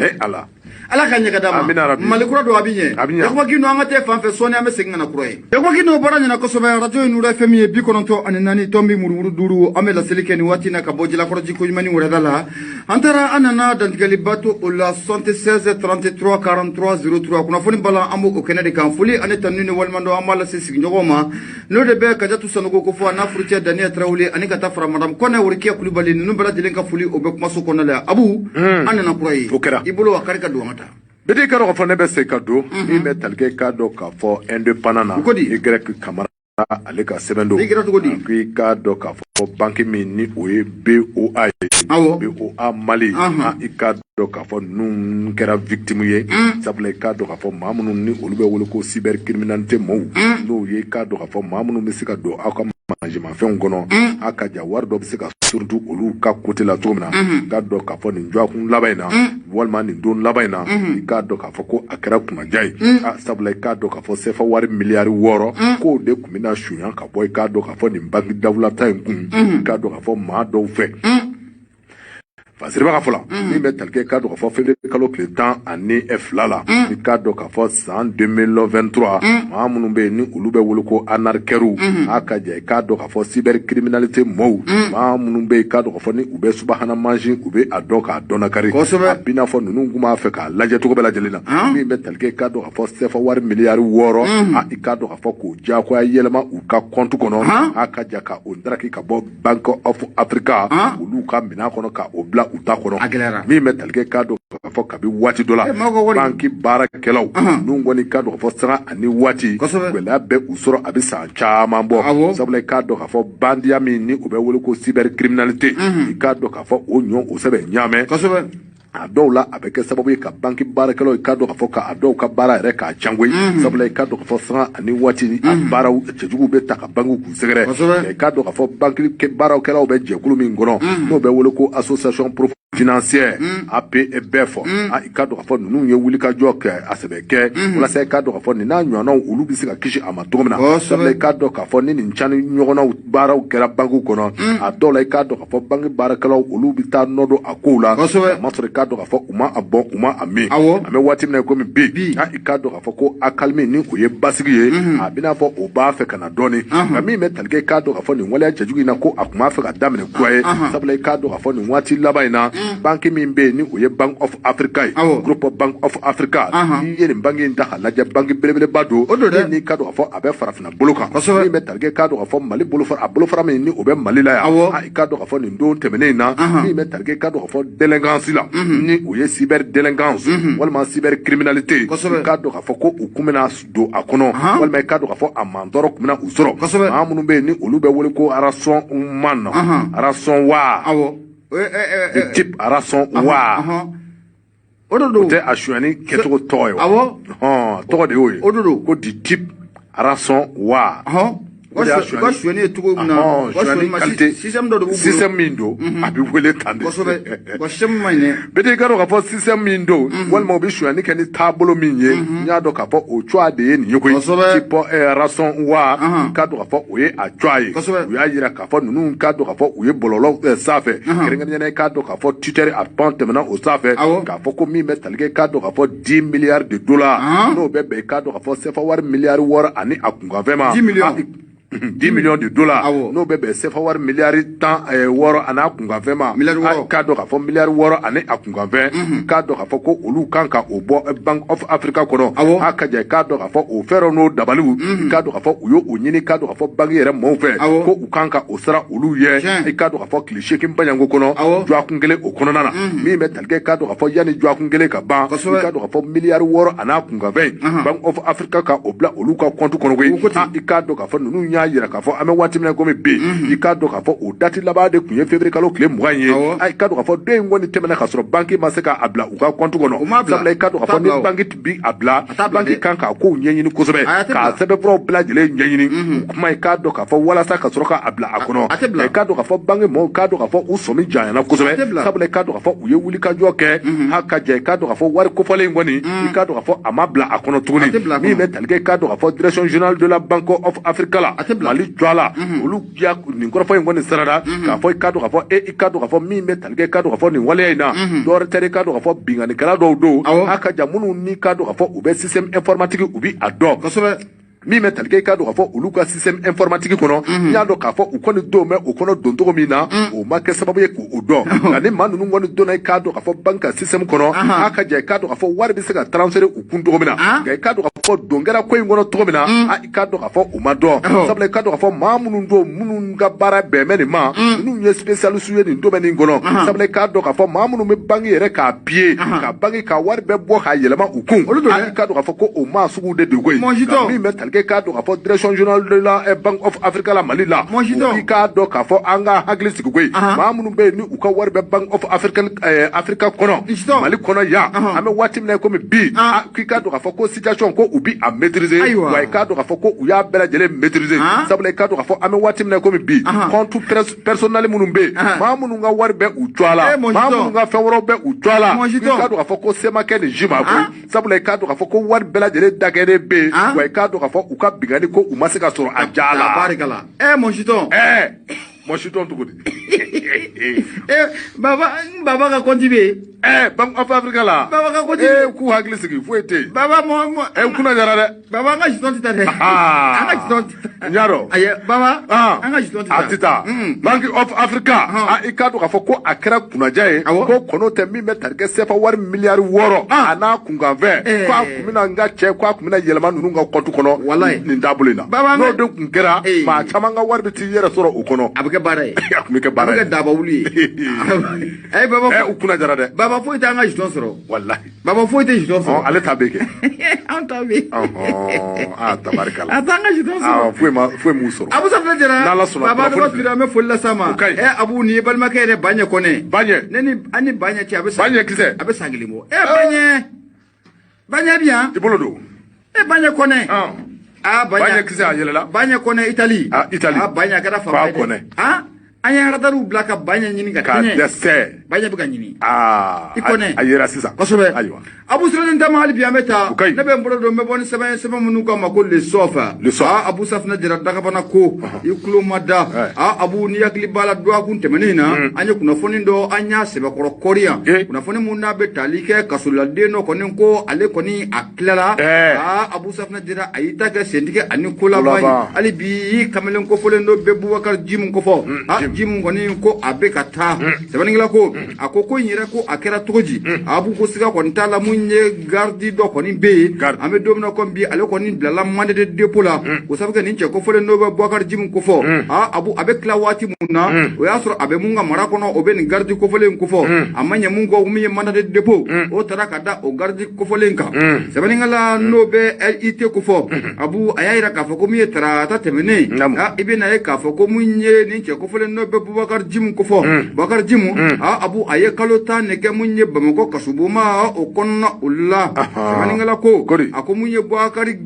Speaker 1: ala ka nyaka dama malikura do abinye ko gino amate fan fe soni ame senga na kuroye ko gino bora nyana ko sobe radio nura fm bi kononto anani tombi murmuru duru ame la selike ni wati na ka bojila koroji ko yimani wura dala antara anana dantigali bato o la 76 33 43 03 kuna foni bala ambo o kenede kan fuli ane tanune walmando amala sisi nyogoma no de be kajatu sanogo ko fo na furtia dania trawle ani kata fara madam kone wurkiya kulubali no bala dilen ka fuli o be kuma so konala abu anana kuroye ibolo wakarika do
Speaker 2: bidi karo ko ne be se kado mi me talke kado ka fo indépendant na y kamara ale ka sebendo ki kado ka fo banki mi ni o BOA BOA Mali i kado ka fo nun kera victime ye sabule kado ka fo mamunu ni olube wolo ko cybercriminalité mo no ye kado ka fo mamunu mi se kado aka manjima fen gono aka jawar do se ka surtout olu ka côté la tomna kado ka fo ni njwa kun labayna walma ni don labayna kado ka fo ko akara kuma jay sabule kado ka fo sefa war milliard woro ko de kumina shuyan ka boy kado ka fo ni banki dawlata kun kado ka fo ma do fe fasiriba ka fola ni me talke kado ka fo février kalo kle temps année flala ni kado ka fo en 2023 ma munu be ni ulube wuluko anarkeru aka je kado ka fo cybercriminalité mo ma munu be kado ka fo ni ube subhana manji ube adoka donakari bina fo nunu nguma fe ka laje to ko bela jelina ni me talke kado ka fo sefa war milliard woro kado ka fo ko ja ko yelema u ka compte kono aka jaka o ndraki ka bo Bank of Africa ulu ka mina kono ka obla uta kono mi metalke kado ka fo kabi wati dola banki bara kelaw nungoni kado ka fo sara ani wati kwela be usoro abisa chama mbo sabula kado ka fo bandia mi ni ube wolo ko cybercriminalité kado ka fo onyo o sebe nyame adow la abeke sababu ka banki bara kelo kado ka fo ka adow ka bara re ka changwe sabula kado ka fo sara ani wati bara chejugu be ta ka bangu ku segere kado ka fo banki ke bara kelo be je kulu mi ngono no be wolo ko association financière APBF kado ka fo nunu ye wuli ka jok asebeke wala se kado ka fo ni na nyona ulu bi se ka kishi amatomna sabula kado ka fo ni nchani nyona bara kera bangu kono adow la kado ka fo banki bara kelo ulu bi ta nodo akula masore kado ka fo uma abon uma ami ame wati mna ko mi bi kado ka fo ko akalmi ni ko ye basigi ye abina fo o ba fe kana doni ami me talke kado ka fo ni wala jajugi na ko akuma fe ka damne kwaye sabula kado ka fo ni wati labaina banki min be ni o ye Bank of Africa group of Bank of Africa ni ye banki nda halaja banki belebele bado ni kado ka fo abe farafina boloka ni me talke kado ka fo mali bolofar abolo farame ni o be mali la ya kado ka fo ni ndo temene na ni me talke kado ka fo délinquance la ni o ye cyberdélinquance walma cybercriminalité kado ka fo ko ukumena do akono walma kado ka fo amandoro kumena usoro amunu be ni olu be wole ko arason man arason wa type arason wa ododo te ashuani keto toyo to de oye ko di type arason wa ko shwani tugo muna système mindo abi wele tande ko shem mine bede garo ka fo système mindo wal mo bi shwani kani tabolo minye nya do ka fo o chwa de ni yoko tipo rason wa ka do ka fo o ye a chwa ye o ya yira ka fo nunu ka do ka fo o ye bololo safe kerenga nyane ka do ka fo tutere apante mena o safe ka fo ko mi metalge ka do ka fo 10 milliards de dollars no bebe ka do ka fo sefa war milliard war ani akunga vema 10 millions 10 millions de dollars n'o bɛ bɛn sefa wari miliyari 16 ani a kunkanfɛn ma k'a dɔn k'a fɔ miliyari 6 ani a kunkanfɛn k'a dɔn k'a fɔ ko olu kan ka o bɔ Bank of Africa kɔnɔ a ka jɛ k'a dɔn k'a fɔ o fɛɛrɛw n'o dabaliw k'a dɔn k'a fɔ u y'o ɲini k'a dɔn k'a fɔ banque yɛrɛ maaw fɛ ko u kan ka o sara olu ye i k'a dɔn k'a fɔ tile 8 baɲanko kɔnɔ jɔakun kelen o kɔnɔna na min bɛ tali kɛ k'a dɔn k'a fɔ yanni jɔakun kelen ka ban i k'a dɔn k'a fɔ miliyari 6 ani a kunkanfɛn Bank of Africa ka o bila olu ka compte kɔnɔ koyi i k'a dɔn k'a fɔ ninnu y'a yira k'a fɔ an bɛ waati min na komi bi i k'a dɔn k'a fɔ o dati laban de tun ye février kalo tile 20 ye i k'a dɔn k'a fɔ don in kɔni tɛmɛna k'a sɔrɔ banque ma se k'a bila u ka compte kɔnɔ sabula i k'a dɔn k'a fɔ ni banque bi a bila banque kan k'a kow ɲɛɲini kosɛbɛ k'a sɛbɛnfuraw bɛɛ lajɛlen ɲɛɲini kuma i k'a dɔn k'a fɔ walasa ka sɔrɔ k'a bila a kɔnɔ i k'a dɔn k'a fɔ banque mɔɔw k'a dɔn k'a fɔ u sɔmi janyana kosɛbɛ sabula i k'a dɔn k'a fɔ u ye wulikajɔ kɛ ha ka jɛ i k'a dɔn k'a fɔ wari kofɔlen in kɔni i k'a dɔn k'a fɔ a ma bila a kɔnɔ tuguni min bɛ tali kɛ i k'a dɔn k'a fɔ direction générale de la Banque of Africa la Mali jɔ la olu ya nin kɔrɔfɔ in kɔni sarada k'a fɔ i k'a dɔn k'a fɔ i k'a dɔn k'a fɔ min bɛ tali kɛ i k'a dɔn k'a fɔ nin waleya in na dɔwɛrɛ tɛ i k'a dɔn k'a fɔ bingannikɛla dɔw don a ka jan minnu ni k'a dɔn k'a fɔ u bɛ système informatique u bi a dɔn min bɛ tali kɛ i k'a dɔn k'a fɔ olu ka système informatique kɔnɔ n y'a dɔn k'a fɔ u kɔni don mɛ o kɔnɔ don cogo min na o ma kɛ sababu ye k'o dɔn nka ni maa ninnu kɔni donna i k'a dɔn k'a fɔ banque ka système kɔnɔ a ka jan i k'a dɔn k'a fɔ wari bɛ se ka transférer u kun cogo min na nka i k'a dɔn k'a fɔ don kɛra ko in kɔnɔ cogo min na i k'a dɔn k'a fɔ u ma dɔn sabula i k'a dɔn k'a fɔ maa minnu don minnu ka baara bɛnbɛn nin ma ninnu ye spécialiste ye nin domaine in kɔnɔ sabula i k'a dɔn k'a fɔ maa minnu bɛ banque yɛrɛ k'a piller ka banque ka wari bɛɛ bɔ k'a yɛlɛma u kun i k'a dɔn k'a fɔ ko o maa sugu de don koyi min bɛ tali kɛ i k'a dɔn k'a fɔ direction générale de la Bank of Africa la Mali la i k'a dɔn k'a fɔ an ka hakili sigi koyi maa minnu bɛ yen ni u ka wari bɛ Bank of Africa kɔnɔ Mali kɔnɔ yan an bɛ waati min na komi bi k'i k'a dɔn k'a fɔ ko situation ko u bi a maîtriser wa i k'a dɔn k'a fɔ ko u y'a bɛɛ lajɛlen maîtriser sabula i k'a dɔn k'a fɔ an bɛ waati min na komi bi compte personnel minnu bɛ yen maa minnu ka wari bɛ u jɔ la maa minnu ka fɛn wɛrɛw bɛ u jɔ la i k'a dɔn k'a fɔ ko se ma kɛ nin ji ma koyi sabula i k'a dɔn k'a fɔ ko wari bɛɛ lajɛlen dagɛlen bɛ yen wa i k'a dɔn k'a fɔ u ka bingani ko u ma se ka sɔrɔ a ja la.
Speaker 1: Mon chiton.
Speaker 2: Mon chiton tout
Speaker 1: Baba ka continuer.
Speaker 2: Bank of Africa la.
Speaker 1: Baba ka continuer.
Speaker 2: Ku hakili sigi foyi tɛ.
Speaker 1: Baba mo.
Speaker 2: Kuna jara dɛ.
Speaker 1: Baba ka chiton tita dɛ. An ka chiton tita.
Speaker 2: Ɲaro.
Speaker 1: Ayi baba. An ka chiton tita.
Speaker 2: A tita. Bank of Africa. I k'a dɔn k'a fɔ ko a kɛra kunnaja ye. Ko kɔnɔ tɛ min bɛ tali kɛ sefa wari miliyari 6 a n'a kunkanfɛn. Ko a kun bɛna n ka cɛ ko a kun bɛna yɛlɛma ninnu ka compte kɔnɔ. Walayi. Nin taabolo in na. N'o de kun kɛra maa caman ka wari bɛ t'i yɛrɛ sɔrɔ o kɔnɔ.
Speaker 1: A bɛ kɛ baara ye.
Speaker 2: A kun bɛ kɛ baara ye.
Speaker 1: A bɛ kɛ daba wuli ye. Baba.
Speaker 2: U kunna jara dɛ.
Speaker 1: Baba foyi tɛ an ka chiton sɔrɔ.
Speaker 2: Walahi.
Speaker 1: Baba foyi tɛ chiton sɔrɔ.
Speaker 2: Ale ta bɛ kɛ.
Speaker 1: An ta bɛ.
Speaker 2: Tabarikala.
Speaker 1: A t'an ka chiton sɔrɔ.
Speaker 2: Foyi m'u sɔrɔ.
Speaker 1: Abu Safinɛ Jara.
Speaker 2: N'Ala sɔnna.
Speaker 1: Baba dɔgɔ tiri an bɛ foli lase a ma. Abu nin ye balimakɛ yɛrɛ Baɲɛ Kɔnɛ.
Speaker 2: Baɲɛ.
Speaker 1: Ne ni an ni Baɲɛ cɛ a bɛ san.
Speaker 2: Baɲɛ kisɛ.
Speaker 1: A bɛ san kelen bɔ. Baɲɛ bi yan.
Speaker 2: I bolo don.
Speaker 1: Baɲɛ Kɔnɛ.
Speaker 2: Baɲɛ kisɛ a yɛlɛla.
Speaker 1: Baɲɛ Kɔnɛ Itali.
Speaker 2: Itali.
Speaker 1: Baɲɛ a kɛra faama ye dɛ.
Speaker 2: Kɔnɛ.
Speaker 1: An ye radariw bila ka Baɲɛ ɲini ka kɛɲɛ.
Speaker 2: Ka dɛsɛ.
Speaker 1: Baɲɛ bɛ ka ɲini.
Speaker 2: I Kɔnɛ. A yera sisan.
Speaker 1: Kosɛbɛ.
Speaker 2: Ayiwa.
Speaker 1: Abu Sirani Tama hali bi an bɛ taa. Ne bɛ n bolo don n bɛ bɔ ni sɛbɛn minnu k'a ma ko le sof. Abu Safinɛ Jara Dagabana ko i tulo ma da. Abu ni hakili b'a la dɔgɔkun tɛmɛnen in na an ye kunnafoni dɔ an y'a sɛbɛkɔrɔ kɔri yan. Kunnafoni mun n'a bɛ tali kɛ kasoladen dɔ kɔni ko ale kɔni a tilala. Abu Safinɛ Jara a y'i ta kɛ sentigi ani ko laban ye. Hali bi kamalen kofɔlen dɔ bɛ Bubakari Jimu kofɔ. Jimu kɔni ko a bɛ ka taa. Sɛbɛnnikɛla ko a ko in yɛrɛ ko a kɛra cogo di. Abu ko siga kɔni t'a la mun ye gardi dɔ kɔni bɛ yen an bɛ don min na komi bi ale kɔni bilala Mandé dépôt la o sababu kɛ nin cɛ kofɔlen dɔ bɛ Bubakari Jimu kofɔ Abu a bɛ tila waati mun na o y'a sɔrɔ a bɛ mun ka mara kɔnɔ o bɛ nin gardi kofɔlen kofɔ a ma ɲɛ mun kɔ min ye Mandé dépôt o taara ka da o gardi kofɔlen kan sɛbɛnnikɛla n'o bɛ LIT kofɔ Abu a y'a jira k'a fɔ ko min ye tarata tɛmɛnen i bɛ na ye k'a fɔ ko mun ye nin cɛ kofɔlen dɔ bɛ Bubakari Jimu kofɔ Bubakari Jimu Abu a ye kalo 10 de kɛ mun ye Bamakɔ kasobonma o kɔnɔna o la sɛbɛnnikɛla ko a ko mun ye Bubakari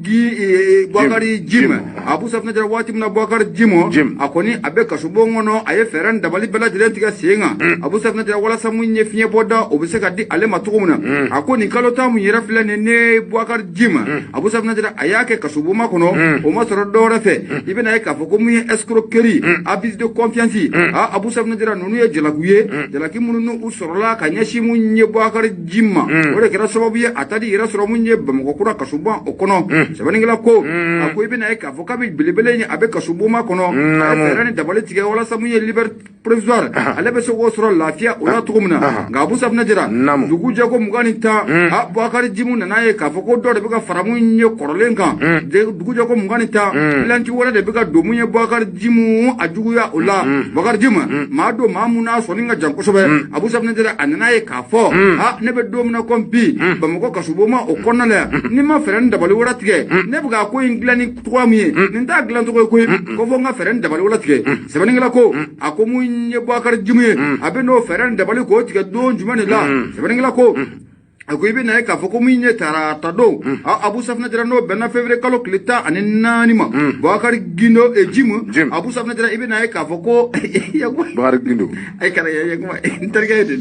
Speaker 1: Jimu Abu Safinɛ Jara waati min na Bubakari Jimu a kɔni a bɛ kasobon kɔnɔ a ye fɛɛrɛ dabali bɛɛ lajɛlen tigɛ sen kan Abu Safinɛ Jara walasa mun ye fiɲɛ bɔda o bɛ se ka di ale ma cogo min na a ko nin kalo 10 mun yɛrɛ filɛ nin ne Bubakari Jimu Abu Safinɛ Jara a y'a kɛ kasobonma kɔnɔ o ma sɔrɔ dɔwɛrɛ fɛ i bɛna ye k'a fɔ ko mun ye escroquerie abus de confiance bi Abu Safna Jara nunu ye jalaku ye jalaki minnu n'u sɔrɔla ka ɲɛsin mun ye Boubacar Djim o de kɛra sababu ye a tadi yɛrɛ sɔrɔ mun ye Bamakɔ kura kasoban o kɔnɔ sɛbɛnnikɛla ko a ko i bɛna ye k'a fɔ k'a bɛ belebele ye a bɛ kasobonma kɔnɔ a ye fɛɛrɛ ni dabali tigɛ walasa mun ye liberté provisoire ale bɛ se k'o sɔrɔ lafiya o la cogo min na nka Abu Safna Jara dugu jɛko 20 Boubacar Djim nana ye k'a fɔ ko dɔ de bɛ ka fara mun ye kɔrɔlen kan dugu jɛko 20 bilanci wɛrɛ de bɛ ka don mun ye Boubacar Djim a juguya o la Boubacar Djim maa don maa mun n'a sɔnni ka jan kosɛbɛ Abu Safna Jara a nana ye k'a fɔ ne bɛ don min na comme bi Bamakɔ kasobonma o kɔnɔna la ni ma fɛɛrɛ ni dabali wɛrɛ tigɛ ne bɛ ka ko in dilan ni cogoya min ye nin t'a dilan cogo ye koyi ko fɔ n ka fɛɛrɛ ni dabali wɛrɛ tigɛ sɛbɛnnikɛla ko a ko mun ye Boubacar Djim ye a bɛ n'o fɛɛrɛ ni dabali k'o tigɛ don jumɛn de la sɛbɛnnikɛla ko a ko i bɛ na ye k'a fɔ ko min ye tarata don Abu Safna Jara n'o bɛnna février kalo tile 14 ma Boubacar Djim Abu Safna Jara i bɛ na ye k'a fɔ ko
Speaker 2: Boubacar Gindo
Speaker 1: ay kana ye kuma n terikɛ de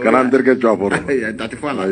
Speaker 2: kana n terikɛ jɔ a bɔrɔ
Speaker 1: dati fa la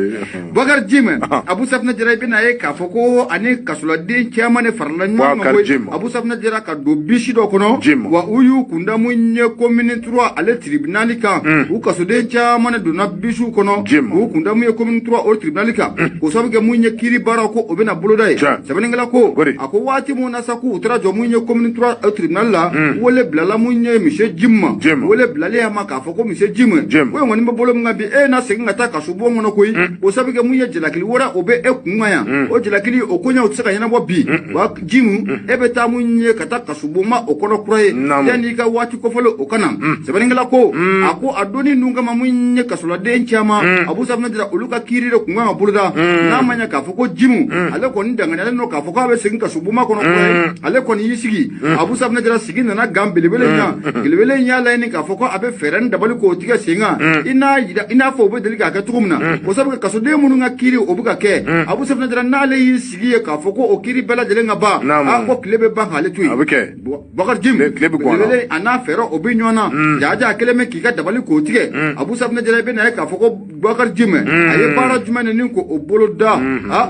Speaker 1: Boubacar Djim Abu Safna Jara i bɛ na ye k'a fɔ ko ani kasoladen caman de farala ɲɔgɔn kan koyi Abu Safna Jara ka don bisi dɔ kɔnɔ wa u y'u kunda mun ye commune 3 ale tribunal kan u kasoden caman de donna bisiw kɔnɔ u kunda mun ye commune 3 o tribunal kan ko sabu kɛ mun ye kiiri baara ko o bɛna boloda ye sɛbɛnnikɛla ko a ko waati mun na sa k'u taara jɔ mun ye commune 3 o tribunal la wele bilala mun ye monsieur Djim ma wele bilalen a ma k'a fɔ ko monsieur Djim ko in kɔni bɛ bolo min kan bi e na segin ka taa kasobon kɔnɔ koyi o sabu kɛ mun ye jalakili wɛrɛ o bɛ e kun kan yan o jalakili o koɲɛw tɛ se ka ɲɛnabɔ bi wa Djim e bɛ taa mun ye ka taa kasobonma o kɔnɔ kura ye yanni i ka waati kɔfɔlen o kana sɛbɛnnikɛla ko a ko a donni ninnu kama mun ye kasoladen caman Abu Safna Jara olu ka kiiri de kun kan ka boloda n'a ma ɲɛ k'a fɔ ko Djim ale kɔni danganiyalen don k'a fɔ k'a bɛ segin kasobonma kɔnɔ kura ye ale kɔni y'i sigi Abu Safna Jara sigi nana gan belebele in na belebele in y'a laɲini k'a fɔ ko a bɛ fɛɛrɛ ni dabali k'o tigɛ sen kan i n'a fɔ o bɛ deli k'a kɛ cogo min na o sabu kɛ kasoden minnu ka kiiri o bɛ ka kɛ Abu Safna Jara n'ale y'i sigi ye k'a fɔ ko o kiiri bɛɛ lajɛlen ka ban ko tile bɛ ban k'ale to yen Boubacar Djim belebele a n'a fɛɛrɛ o bɛ ɲɔgɔn na jaja kelen bɛ k'i ka dabali k'o tigɛ Abu Safna Jara i bɛ na ye k'a fɔ ko Boubacar Djim a ye baara jumɛn de ni ko o bolo da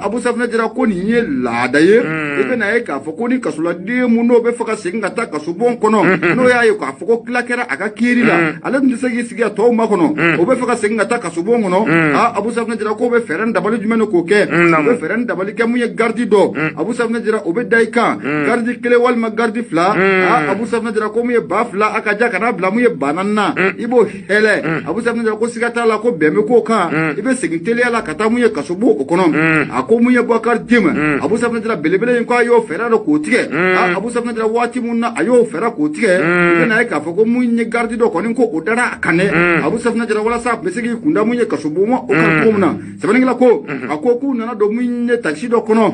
Speaker 1: Abu Safna Jara ko nin ye laada ye i bɛ na ye k'a fɔ ko ni kasoladen mun n'o bɛ fɛ ka segin ka taa kasobon kɔnɔ n'o y'a ye k'a fɔ ko tila kɛra a ka kiiri la ale tun tɛ se k'i sigi a tɔw ma kɔnɔ o bɛ fɛ ka segin ka taa kasobon kɔnɔ Abu Safna Jara k'o bɛ fɛɛrɛ ni dabali jumɛn de k'o kɛ o bɛ fɛɛrɛ ni dabali kɛ mun ye gardi dɔ Abu Safna Jara o bɛ da i kan gardi kelen walima gardi fila Abu Safna Jara ko mun ye ba fila a ka ja kana bila mun ye ba naani na i b'o hɛlɛ Abu Safna Jara ko siga t'a la ko bɛn bɛ k'o kan i bɛ segin teliya la ka taa mun ye kasobo o kɔnɔ a ko mun ye Boubacar Djim Abu Safna Jara belebele in ko a y'o fɛɛrɛ dɔ k'o tigɛ Abu Safna Jara waati mun na a y'o fɛɛrɛ k'o tigɛ i bɛna ye k'a fɔ ko mun ye gardi dɔ kɔni ko o dara a kan dɛ Abu Safna Jara walasa a tun bɛ se k'i kunda mun ye kasobonma o kan cogo min na sɛbɛnnikɛla ko a ko k'u nana don mun ye taxi dɔ kɔnɔ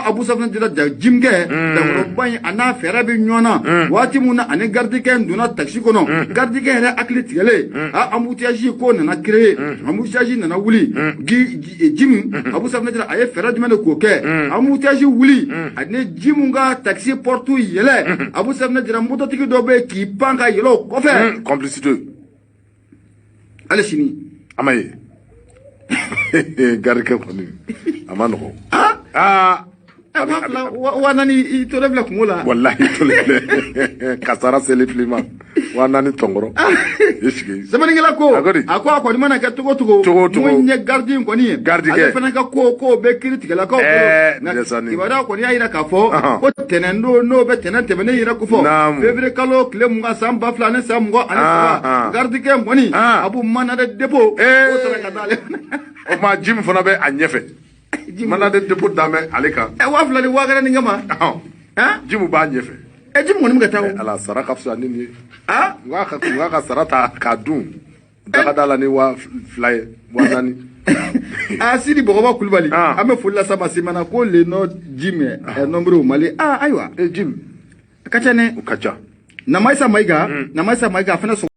Speaker 1: Abu Safna Jara Djim kɛ dankɔrɔba in a n'a fɛɛrɛ bɛ ɲɔgɔn na waati mun na ani gardikɛ in donna taxi kɔnɔ gardikɛ yɛrɛ hakili tigɛlen embouteillage ko nana créer embouteillage nana wuli Djim Abu Safna Jara a ye fɛɛrɛ jumɛn de k'o kɛ embouteillage wuli ani Djim ka taxi porte yɛlɛ Abu Safna Jara mototigi dɔ bɛ k'i pan ka yɛlɛ o kɔfɛ
Speaker 2: complicité
Speaker 1: hali sini
Speaker 2: a ma ye garikɛ kɔni a ma nɔgɔ
Speaker 1: wa naani i tora bila kungo la
Speaker 2: wallahi tole kasara seli filima wa naani tɔnkɔrɔ
Speaker 1: sɛbɛnnikɛla ko a ko a kɔni mana kɛ cogo cogo mun ye gardi in kɔni ye ale fana ka ko bɛ kiiri tigɛlakaw bolo kibaruya kɔni y'a jira k'a fɔ ko tɛnɛn don n'o bɛ tɛnɛn tɛmɛnen yɛrɛ ko fɔ février kalo tile 20 san 2000 ani san 23 gardikɛ in kɔni a b'u mana de dépôt o sara ka d'ale
Speaker 2: o ma Djim fana bɛ a ɲɛfɛ mana de dépôt damɛ ale kan
Speaker 1: wa fila ni wa kɛra nin kama
Speaker 2: Djim b'a ɲɛfɛ
Speaker 1: Djim kɔni bɛ ka taa
Speaker 2: ala sara ka fisa ni nin ye n ka sara ta k'a dun dagada la ni wa fila ye wa naani
Speaker 1: Sidi Bɔgɔba Kulubali an bɛ foli lasa ma Semana ko le nom Djim est nombreux au Mali ayiwa
Speaker 2: Djim
Speaker 1: a ka ca dɛ
Speaker 2: o ka ca
Speaker 1: Namaisa Mayiga a fana